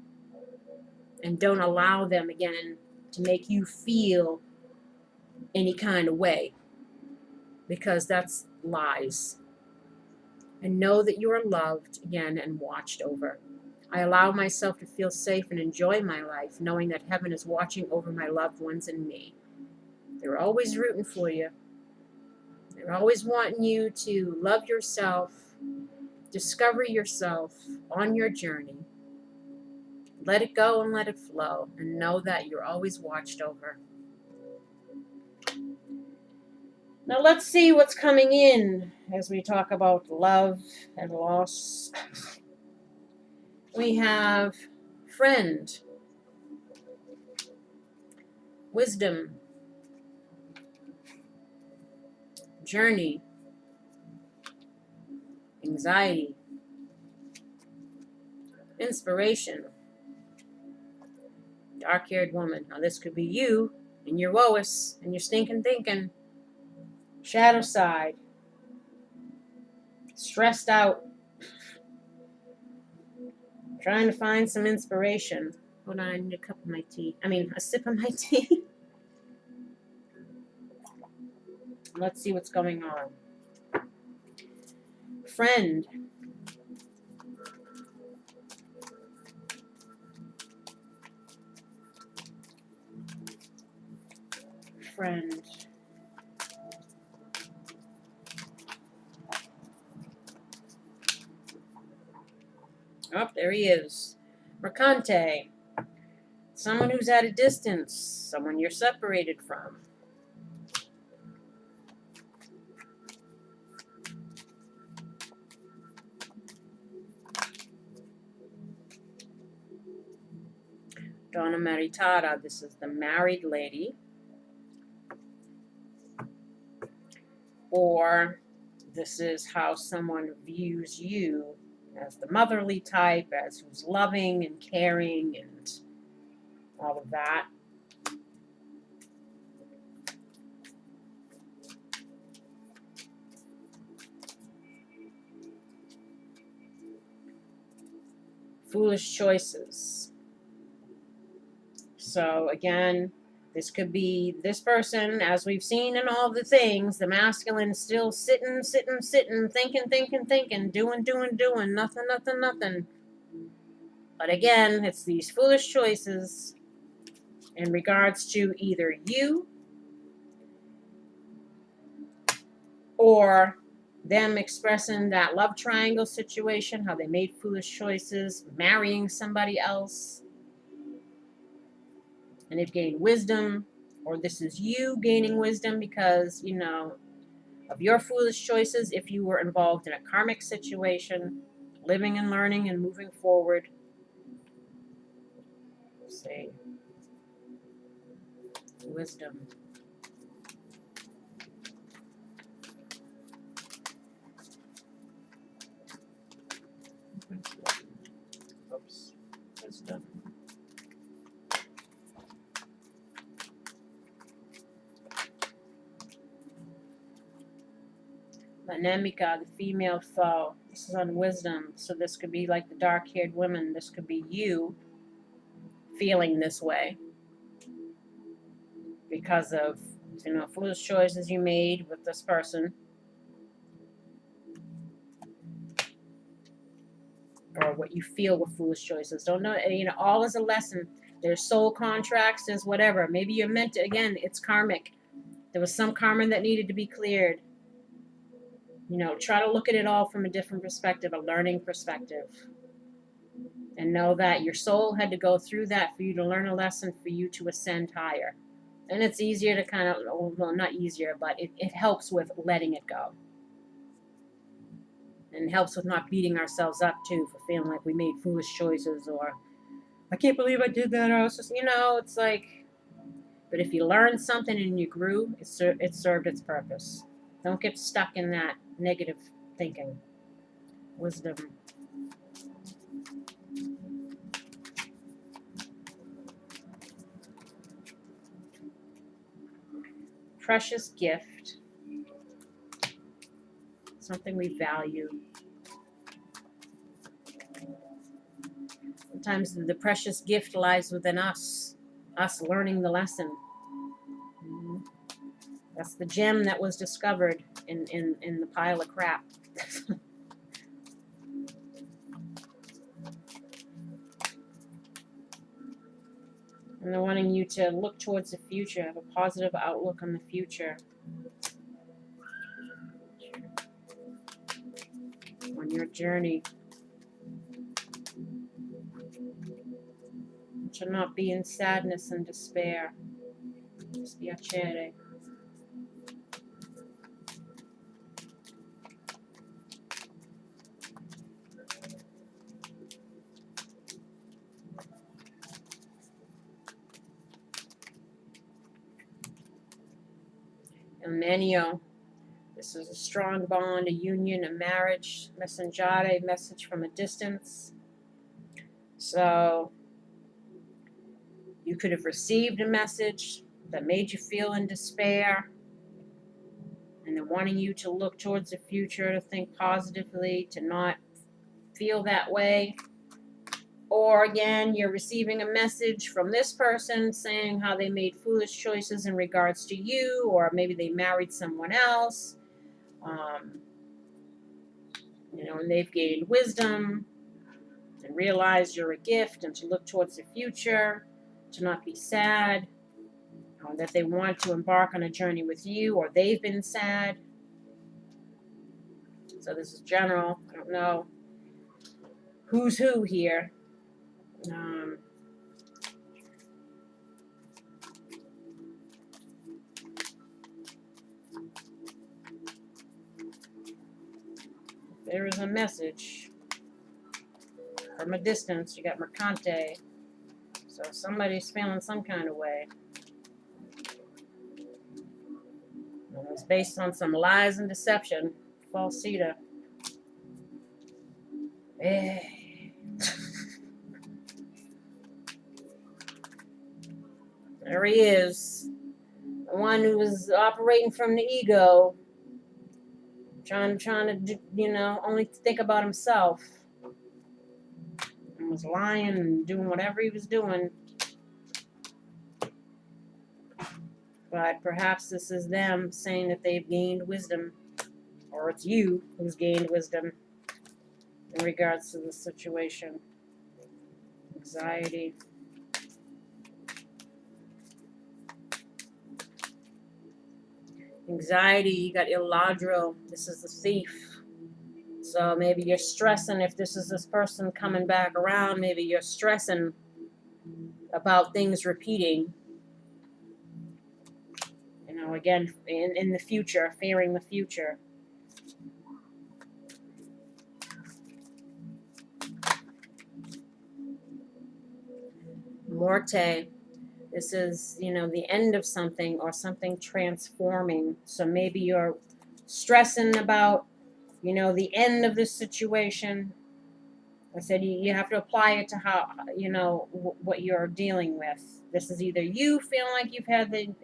And don't allow them, again, to make you feel any kind of way, because that's lies. And know that you are loved, again, and watched over. I allow myself to feel safe and enjoy my life, knowing that heaven is watching over my loved ones and me. They're always rooting for you. They're always wanting you to love yourself, discover yourself on your journey. Let it go and let it flow, and know that you're always watched over. Now let's see what's coming in as we talk about love and loss. We have friend, wisdom, journey, anxiety, inspiration, dark-haired woman. Now this could be you and your woes and your stinking thinking. Shadow side, stressed out, trying to find some inspiration. Hold on, I need a sip of my tea. Let's see what's going on. Friend. Friend. Oh, there he is. Mercante. Someone who's at a distance. Someone you're separated from. Donna Maritata. This is the married lady. Or this is how someone views you as the motherly type, as who's loving and caring and all of that. Foolish choices. So again, this could be this person, as we've seen in all the things, the masculine still sitting, thinking, doing, nothing. But again, it's these foolish choices in regards to either you or them expressing that love triangle situation, how they made foolish choices, marrying somebody else, and they've gained wisdom, or this is you gaining wisdom because, of your foolish choices if you were involved in a karmic situation, living and learning and moving forward. Let's see. Wisdom. Oops. Wisdom. Anemica, the female foe. This is on wisdom. So this could be like the dark-haired woman. This could be you feeling this way because of, foolish choices you made with this person. Or what you feel with foolish choices. Don't know, all is a lesson. There's soul contracts, there's whatever. Maybe you're meant to, again, it's karmic. There was some karma that needed to be cleared. Try to look at it all from a different perspective, a learning perspective. And know that your soul had to go through that for you to learn a lesson, for you to ascend higher. And it's easier to kind of, well, not easier, but it helps with letting it go. And it helps with not beating ourselves up, too, for feeling like we made foolish choices or, I can't believe I did that. I was just, it's like, but if you learned something and you grew, it served its purpose. Don't get stuck in that negative thinking. Wisdom. Precious gift. Something we value. Sometimes the precious gift lies within us learning the lesson. That's the gem that was discovered in the pile of crap. And they're wanting you to look towards the future, have a positive outlook on the future. On your journey. It should not be in sadness and despair. Spiacere. Emmanuel. This is a strong bond, a union, a marriage. Messengere, a message from a distance. So you could have received a message that made you feel in despair, and they're wanting you to look towards the future, to think positively, to not feel that way. Or again, you're receiving a message from this person saying how they made foolish choices in regards to you, or maybe they married someone else, and they've gained wisdom and realized you're a gift, and to look towards the future, to not be sad, that they want to embark on a journey with you, or they've been sad. So this is general. I don't know who's who here. There is a message from a distance. You got Mercante. So somebody's feeling some kind of way. And it's based on some lies and deception. Falsita. There he is. The one who was operating from the ego. Trying to, only think about himself. And was lying and doing whatever he was doing. But perhaps this is them saying that they've gained wisdom. Or it's you who's gained wisdom in regards to the situation. Anxiety. Anxiety, you got Iladro. This is the thief. So maybe you're stressing if this is this person coming back around. Maybe you're stressing about things repeating. Again, in the future, fearing the future. Morte. This is, the end of something or something transforming. So maybe you're stressing about, the end of this situation. I said you have to apply it to how, what you're dealing with. This is either you feeling like you've had the,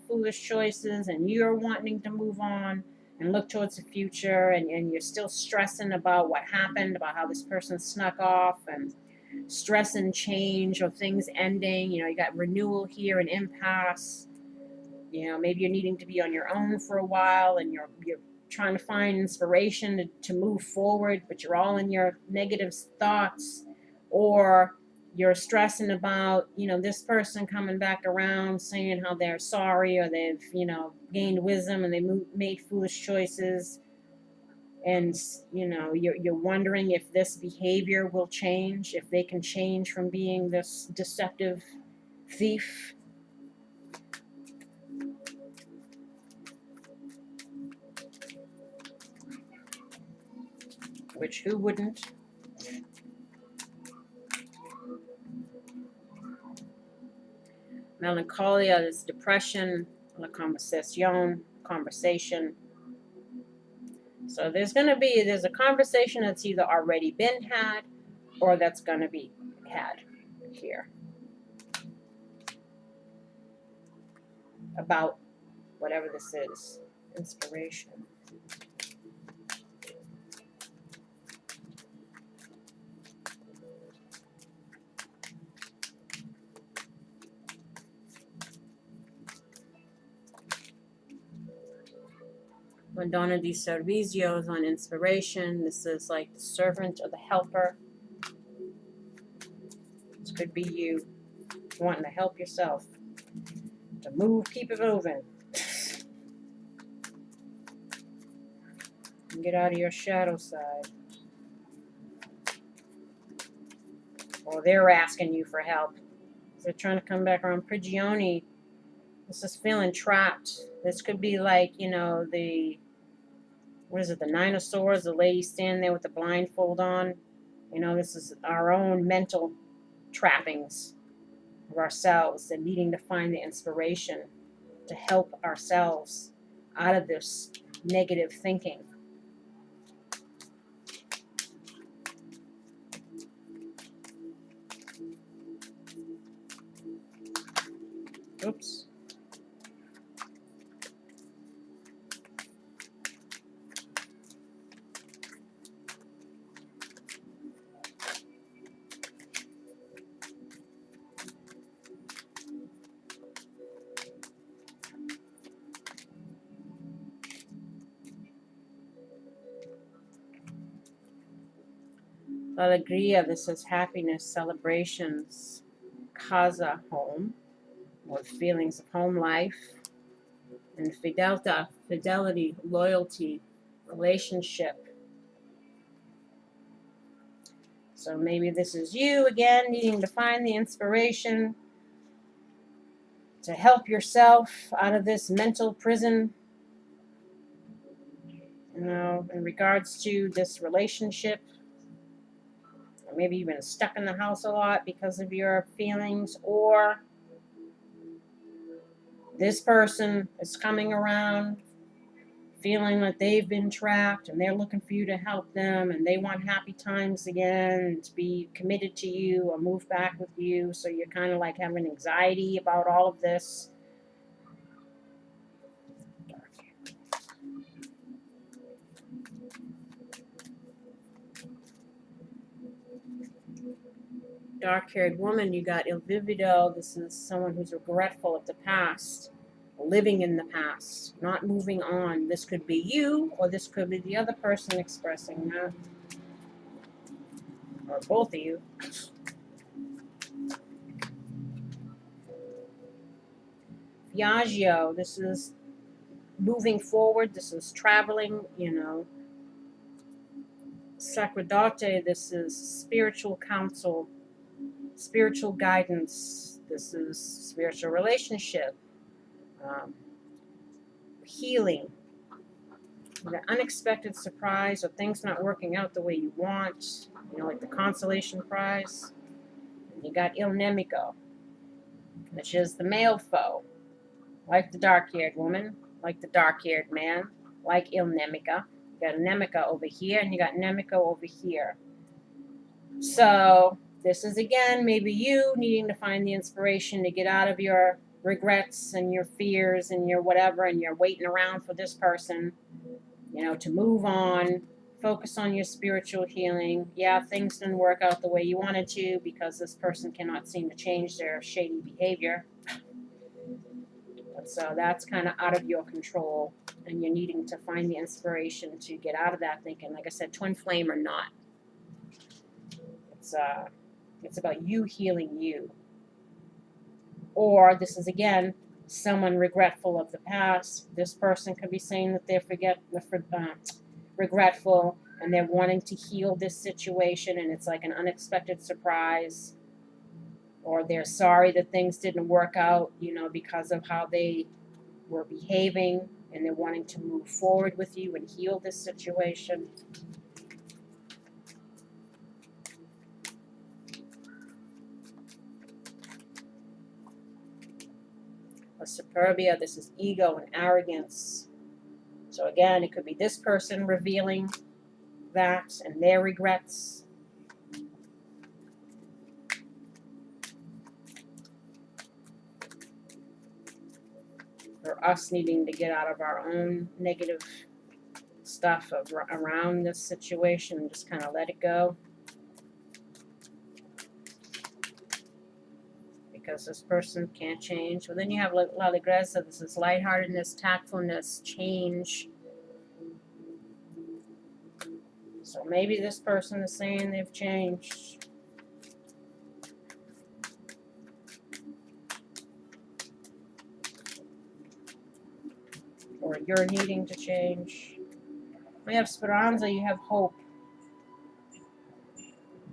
foolish choices and you're wanting to move on and look towards the future, and you're still stressing about what happened, about how this person snuck off, and stress and change of things ending. You got renewal here and impasse. Maybe you're needing to be on your own for a while, and you're trying to find inspiration to move forward, but you're all in your negative thoughts. Or you're stressing about, this person coming back around saying how they're sorry, or they've, gained wisdom and they made foolish choices. And, you're wondering if this behavior will change, if they can change from being this deceptive thief. Which, who wouldn't? Melancholia is depression, la conversation, conversation. So there's a conversation that's either already been had or that's going to be had here. About whatever this is. Inspiration. Madonna di Servizios on inspiration. This is like the servant or the helper. This could be you wanting to help yourself. To move, keep it moving. And get out of your shadow side. Or they're asking you for help. They're trying to come back around. Prigioni. This is feeling trapped. This could be like, the Nine of Swords, the lady standing there with the blindfold on. This is our own mental trappings of ourselves and needing to find the inspiration to help ourselves out of this negative thinking. Oops. Alegria, this is happiness, celebrations, casa, home, or feelings of home life. And fidelity, loyalty, relationship. So maybe this is you again needing to find the inspiration to help yourself out of this mental prison, you know, in regards to this relationship. Or maybe you've been stuck in the house a lot because of your feelings, or this person is coming around feeling like they've been trapped and they're looking for you to help them, and they want happy times again and to be committed to you or move back with you. So you're kind of like having anxiety about all of this. Dark-haired woman, you got il vivido. This is someone who's regretful of the past, living in the past, not moving on. This could be you, or this could be the other person expressing that, or both of you. Viaggio, this is moving forward. This is traveling, you know. Sacerdote, this is spiritual counsel, spiritual guidance. This is spiritual relationship, healing, the unexpected surprise, or things not working out the way you want, you know, like the consolation prize. And you got il nemico, which is the male foe, like the dark-haired woman, like the dark-haired man, like il nemica. You got nemica over here, and you got nemico over here. So this is, again, maybe you needing to find the inspiration to get out of your regrets and your fears and your whatever, and you're waiting around for this person, you know, to move on, focus on your spiritual healing. Yeah, things didn't work out the way you wanted to because this person cannot seem to change their shady behavior. But so that's kind of out of your control, and you're needing to find the inspiration to get out of that thinking. Like I said, twin flame or not. It's about you healing you. Or this is, again, someone regretful of the past. This person could be saying that they're regretful and they're wanting to heal this situation, and it's like an unexpected surprise. Or they're sorry that things didn't work out, you know, because of how they were behaving, and they're wanting to move forward with you and heal this situation. A superbia, this is ego and arrogance. So again, it could be this person revealing that and their regrets. Or us needing to get out of our own negative stuff around this situation and just kind of let it go. Because this person can't change. Well, then you have la alegria. This is lightheartedness, tactfulness, change. So maybe this person is saying they've changed. Or you're needing to change. We have speranza, you have hope.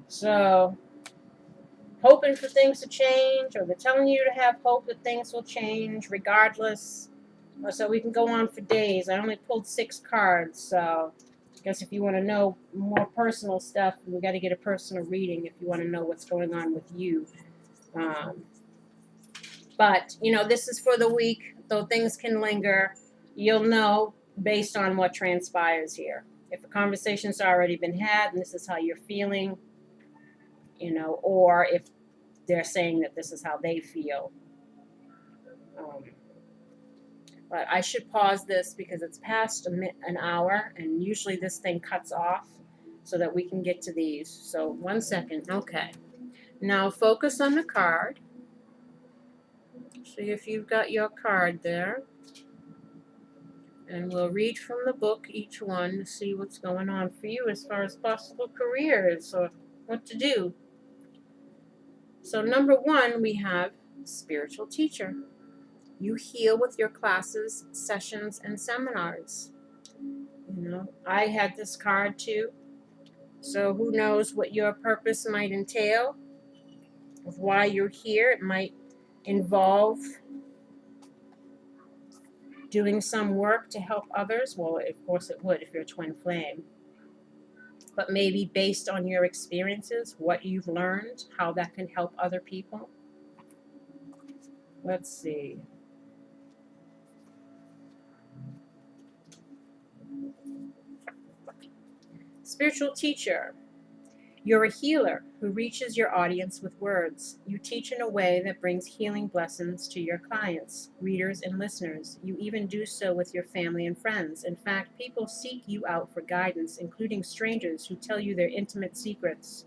So hoping for things to change, or they're telling you to have hope that things will change regardless. So we can go on for days. I only pulled 6 cards, so I guess if you want to know more personal stuff, we got to get a personal reading if you want to know what's going on with you. But, you know, this is for the week, though things can linger. you'll know based on what transpires here. If a conversation's already been had and this is how you're feeling, or if they're saying that this is how they feel. But I should pause this because it's past an hour, and usually this thing cuts off so that we can get to these. So 1 second. Okay. Now focus on the card. See if you've got your card there. And we'll read from the book each one to see what's going on for you as far as possible careers or what to do. So number 1, we have spiritual teacher. You heal with your classes, sessions, and seminars. I had this card too. So who knows what your purpose might entail, of why you're here. It might involve doing some work to help others. Well, of course it would if you're a twin flame. But maybe based on your experiences, what you've learned, how that can help other people. Let's see. Spiritual teacher. You're a healer who reaches your audience with words. You teach in a way that brings healing blessings to your clients, readers, and listeners. You even do so with your family and friends. In fact, people seek you out for guidance, including strangers who tell you their intimate secrets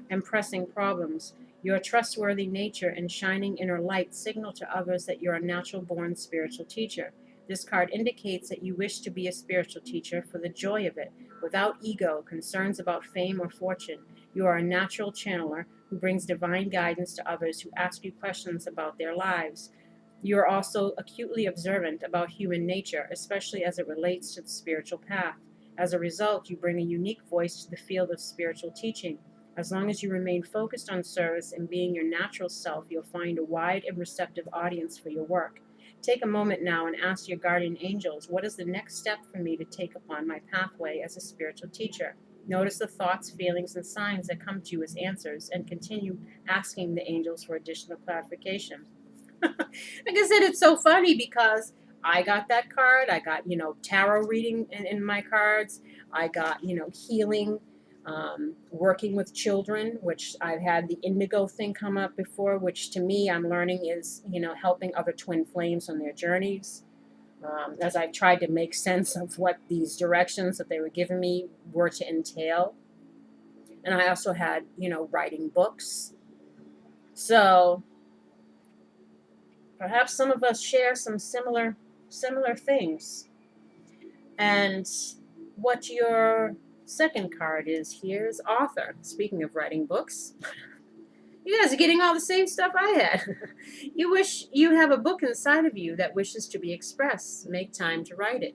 and pressing problems. Your trustworthy nature and shining inner light signal to others that you're a natural-born spiritual teacher. This card indicates that you wish to be a spiritual teacher for the joy of it, without ego, concerns about fame or fortune. You are a natural channeler who brings divine guidance to others who ask you questions about their lives. You are also acutely observant about human nature, especially as it relates to the spiritual path. As a result, you bring a unique voice to the field of spiritual teaching. As long as you remain focused on service and being your natural self, you'll find a wide and receptive audience for your work. Take a moment now and ask your guardian angels, what is the next step for me to take upon my pathway as a spiritual teacher? Notice the thoughts, feelings, and signs that come to you as answers, and continue asking the angels for additional clarification. Like I said, it's so funny because I got that card. I got, tarot reading in my cards. I got, healing. Working with children, which I've had the indigo thing come up before, which to me I'm learning is, helping other twin flames on their journeys. As I've tried to make sense of what these directions that they were giving me were to entail. And I also had, writing books. So perhaps some of us share some similar things. And what your second card is here is author. Speaking of writing books, you guys are getting all the same stuff I had. You wish you have a book inside of you that wishes to be expressed. Make time to write it.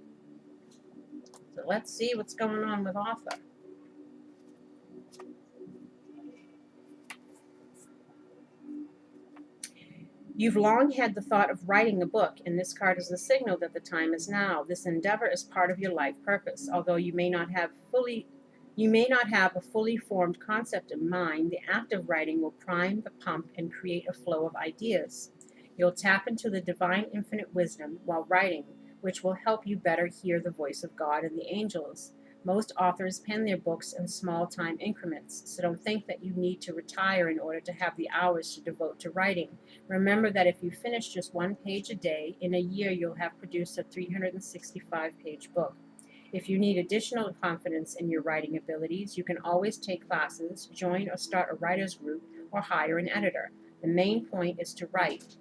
So let's see what's going on with author. You've long had the thought of writing a book, and this card is the signal that the time is now. This endeavor is part of your life purpose. Although you may not have a fully formed concept in mind, the act of writing will prime the pump and create a flow of ideas. You'll tap into the divine infinite wisdom while writing, which will help you better hear the voice of God and the angels. Most authors pen their books in small time increments, so don't think that you need to retire in order to have the hours to devote to writing. Remember that if you finish just 1 page a day, in a year you'll have produced a 365-page book. If you need additional confidence in your writing abilities, you can always take classes, join or start a writer's group, or hire an editor. The main point is to write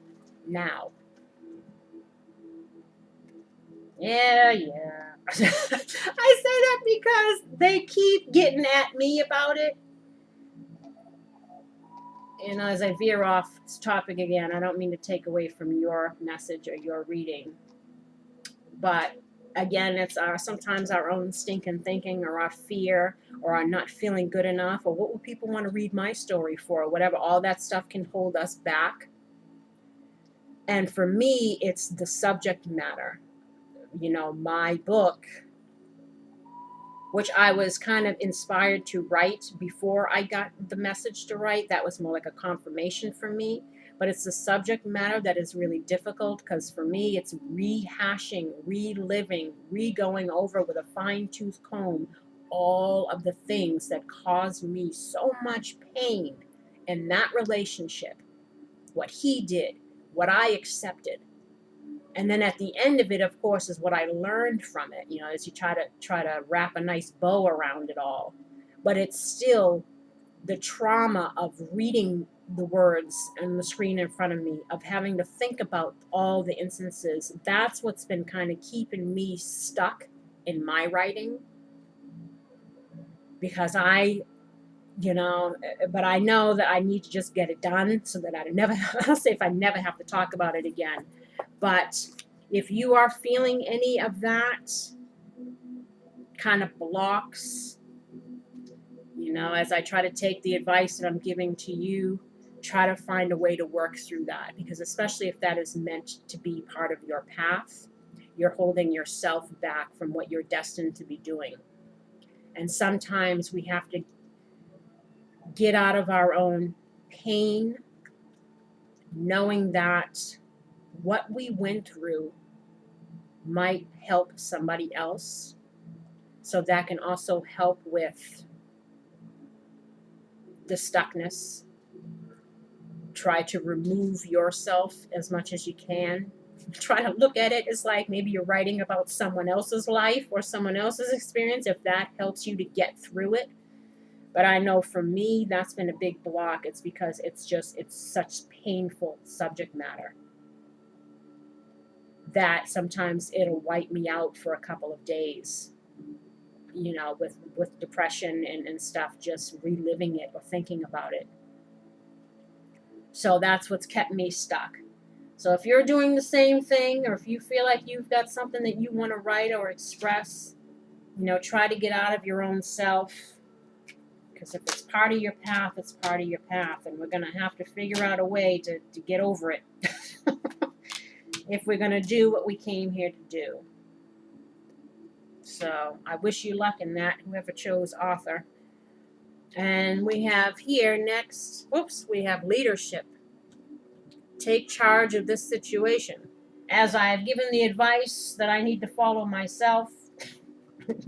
now. Yeah. I say that because they keep getting at me about it. And as I veer off this topic again, I don't mean to take away from your message or your reading. But again, it's sometimes our own stinking thinking or our fear or our not feeling good enough or what will people want to read my story for or whatever. All that stuff can hold us back. And for me, it's the subject matter. My book which I was kind of inspired to write before I got the message to write. That was more like a confirmation for me. But it's the subject matter that is really difficult, because for me, it's rehashing, reliving, re-going over with a fine-tooth comb all of the things that caused me so much pain in that relationship, what he did, what I accepted. And then at the end of it, of course, is what I learned from it, as you try to wrap a nice bow around it all. But it's still the trauma of reading the words on the screen in front of me, of having to think about all the instances. That's what's been kind of keeping me stuck in my writing, because but I know that I need to just get it done so that I'll say if I never have to talk about it again. But if you are feeling any of that kind of blocks, as I try to take the advice that I'm giving to you, try to find a way to work through that, because especially if that is meant to be part of your path, you're holding yourself back from what you're destined to be doing. And sometimes we have to get out of our own pain, knowing that what we went through might help somebody else. So that can also help with the stuckness. Try to remove yourself as much as you can. Try to look at it as like maybe you're writing about someone else's life or someone else's experience, if that helps you to get through it. But I know for me, that's been a big block. It's because it's such painful subject matter that sometimes it'll wipe me out for a couple of days, with depression and stuff, just reliving it or thinking about it. So that's what's kept me stuck. So if you're doing the same thing, or if you feel like you've got something that you want to write or express, try to get out of your own self. Because if it's part of your path, it's part of your path. And we're going to have to figure out a way to get over it. If we're going to do what we came here to do. So I wish you luck in that, whoever chose author. And we have here next, we have leadership. Take charge of this situation. As I have given the advice that I need to follow myself,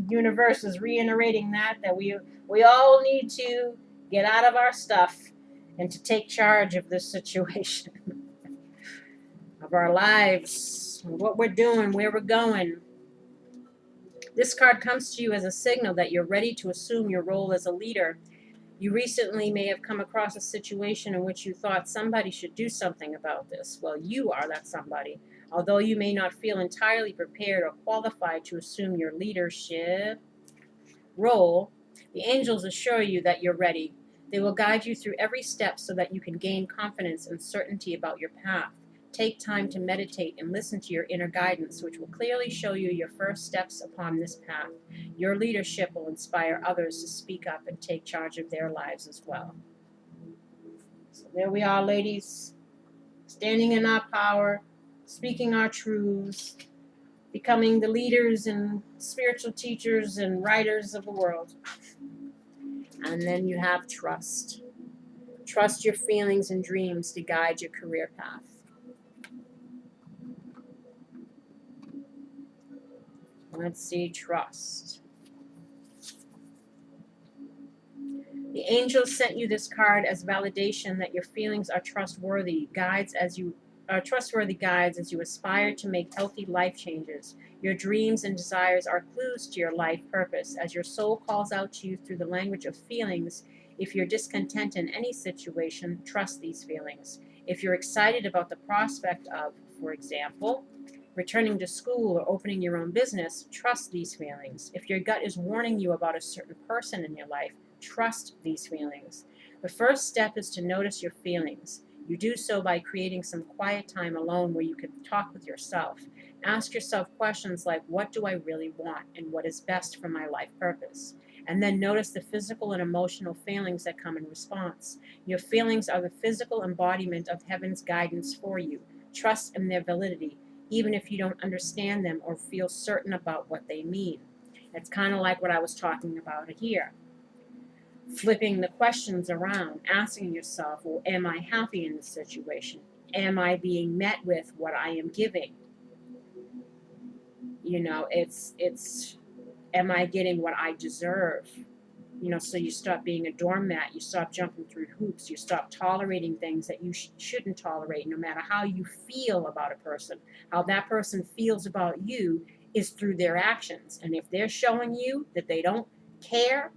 universe is reiterating that we all need to get out of our stuff and to take charge of this situation, of our lives, what we're doing, where we're going. This card comes to you as a signal that you're ready to assume your role as a leader. You recently may have come across a situation in which you thought somebody should do something about this. Well, you are that somebody. Although you may not feel entirely prepared or qualified to assume your leadership role, the angels assure you that you're ready. They will guide you through every step so that you can gain confidence and certainty about your path. Take time to meditate and listen to your inner guidance, which will clearly show you your first steps upon this path. Your leadership will inspire others to speak up and take charge of their lives as well. So there we are, ladies, standing in our power, speaking our truths, becoming the leaders and spiritual teachers and writers of the world. And then you have trust. Trust your feelings and dreams to guide your career path. Let's see, trust. The angels sent you this card as validation that your feelings are trustworthy guides as you aspire to make healthy life changes. Your dreams and desires are clues to your life purpose as your soul calls out to you through the language of feelings. If you're discontent in any situation, trust these feelings. If you're excited about the prospect of, for example, returning to school or opening your own business, trust these feelings. If your gut is warning you about a certain person in your life, trust these feelings. The first step is to notice your feelings. You do so by creating some quiet time alone where you can talk with yourself. Ask yourself questions like, what do I really want and what is best for my life purpose? And then notice the physical and emotional feelings that come in response. Your feelings are the physical embodiment of heaven's guidance for you. Trust in their validity, even if you don't understand them or feel certain about what they mean. It's kind of like what I was talking about here. Flipping the questions around, asking yourself, well, am I happy in this situation? Am I being met with what I am giving? You know, it's am I getting what I deserve? You know, so you stop being a doormat, you stop jumping through hoops, you stop tolerating things that you shouldn't tolerate, no matter how you feel about a person. How that person feels about you is through their actions. And if they're showing you that they don't care,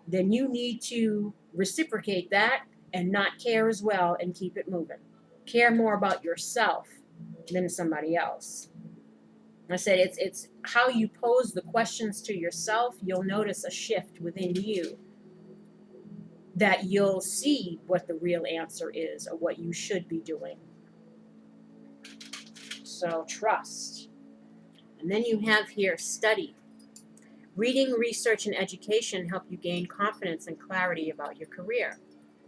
then you need to reciprocate that and not care as well and keep it moving. Care more about yourself than somebody else. I said it's how you pose the questions to yourself. You'll notice a shift within you that you'll see what the real answer is or what you should be doing. So trust. And then you have here study. Reading, research, and education help you gain confidence and clarity about your career.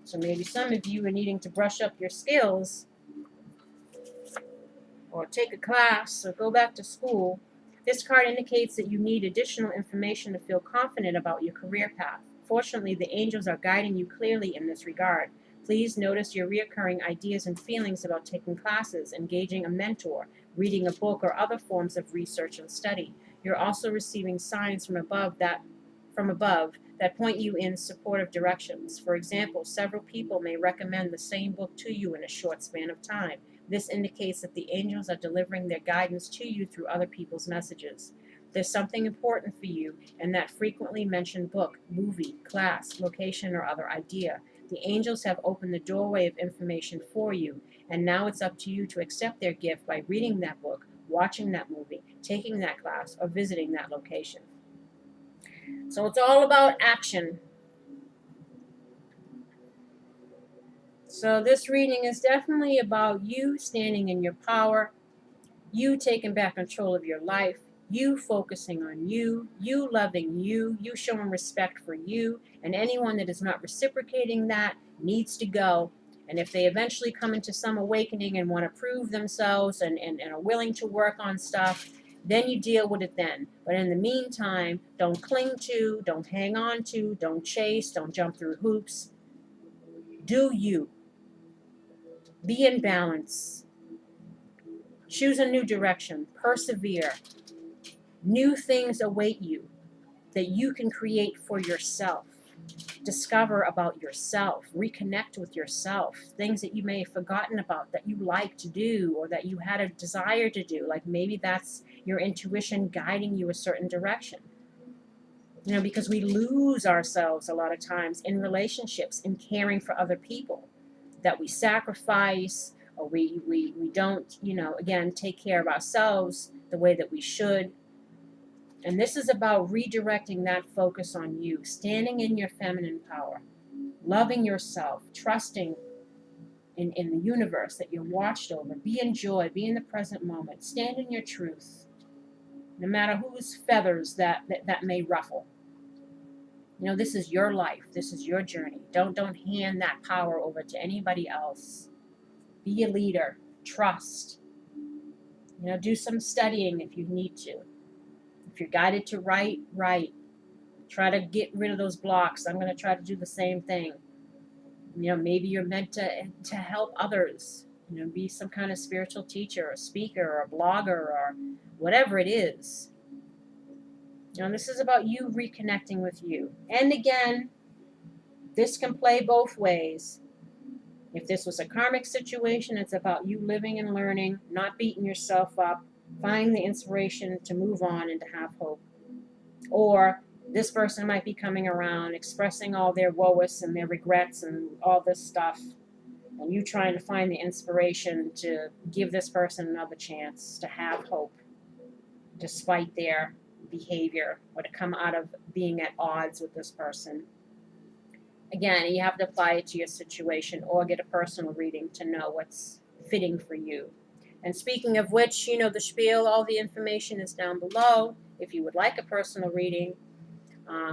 So maybe some of you are needing to brush up your skills or take a class or go back to school. This card indicates that you need additional information to feel confident about your career path. Fortunately, the angels are guiding you clearly in this regard. Please notice your reoccurring ideas and feelings about taking classes, engaging a mentor, reading a book, or other forms of research and study. You're also receiving signs from above that point you in supportive directions. For example, several people may recommend the same book to you in a short span of time. This indicates that the angels are delivering their guidance to you through other people's messages. There's something important for you in that frequently mentioned book, movie, class, location, or other idea. The angels have opened the doorway of information for you, and now it's up to you to accept their gift by reading that book, watching that movie, taking that class, or visiting that location. So it's all about action. So this reading is definitely about you standing in your power, you taking back control of your life, you focusing on you, you loving you, you showing respect for you, and anyone that is not reciprocating that needs to go. And if they eventually come into some awakening and want to prove themselves and are willing to work on stuff, then you deal with it then. But in the meantime, don't cling to, don't hang on to, don't chase, don't jump through hoops. Do you. Be in balance. Choose a new direction. Persevere. New things await you that you can create for yourself. Discover about yourself. Reconnect with yourself. Things that you may have forgotten about that you like to do or that you had a desire to do. Like maybe that's your intuition guiding you a certain direction. You know, because we lose ourselves a lot of times in relationships, in caring for other people. That we sacrifice or we don't, you know, again, take care of ourselves the way that we should. And this is about redirecting that focus on you, standing in your feminine power, loving yourself, trusting in the universe that you're watched over. Be in joy, be in the present moment, stand in your truth, no matter whose feathers that may ruffle. You know, this is your life. This is your journey. Don't hand that power over to anybody else. Be a leader. Trust. You know, do some studying if you need to. If you're guided to write, write. Try to get rid of those blocks. I'm going to try to do the same thing. You know, maybe you're meant to help others. You know, be some kind of spiritual teacher, or speaker, or a blogger, or whatever it is. You know, this is about you reconnecting with you. And again, this can play both ways. If this was a karmic situation, it's about you living and learning, not beating yourself up, finding the inspiration to move on and to have hope. Or this person might be coming around, expressing all their woes and their regrets and all this stuff, and you trying to find the inspiration to give this person another chance to have hope, despite their behavior, or to come out of being at odds with this person. Again, you have to apply it to your situation or get a personal reading to know what's fitting for you. And speaking of which, you know the spiel, all the information is down below if you would like a personal reading.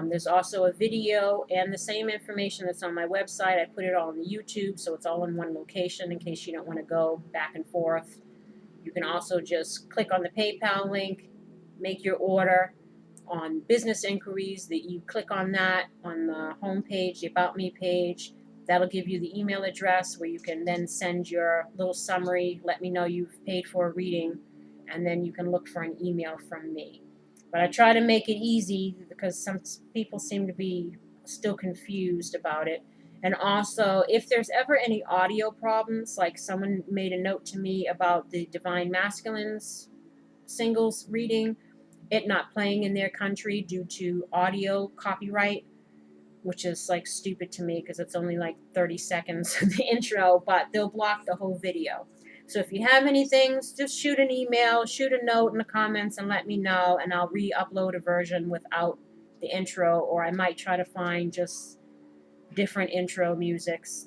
There's also a video and the same information that's on my website. I put it all on the YouTube, so it's all in one location in case you don't want to go back and forth. You can also just click on the PayPal link, make your order. on business inquiries, that you click on that on the home page, the About Me page. That'll give you the email address where you can then send your little summary, let me know you've paid for a reading, and then you can look for an email from me. But I try to make it easy because some people seem to be still confused about it. And also, if there's ever any audio problems, like someone made a note to me about the Divine Masculines singles reading, it not playing in their country due to audio copyright, which is like stupid to me because it's only like 30 seconds in the intro, but they'll block the whole video. So if you have any things, just shoot an email, shoot a note in the comments and let me know, and I'll re-upload a version without the intro, or I might try to find just different intro musics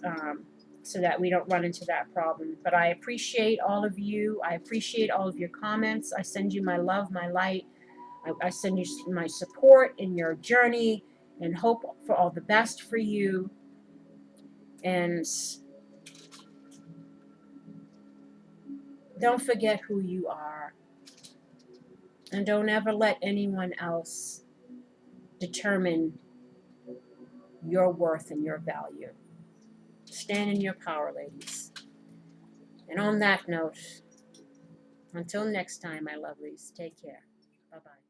so that we don't run into that problem. But I appreciate all of you. I appreciate all of your comments. I send you my love, my light. I send you my support in your journey and hope for all the best for you. And don't forget who you are. And don't ever let anyone else determine your worth and your value. Stand in your power, ladies. And on that note, until next time, my lovelies, take care. Bye-bye.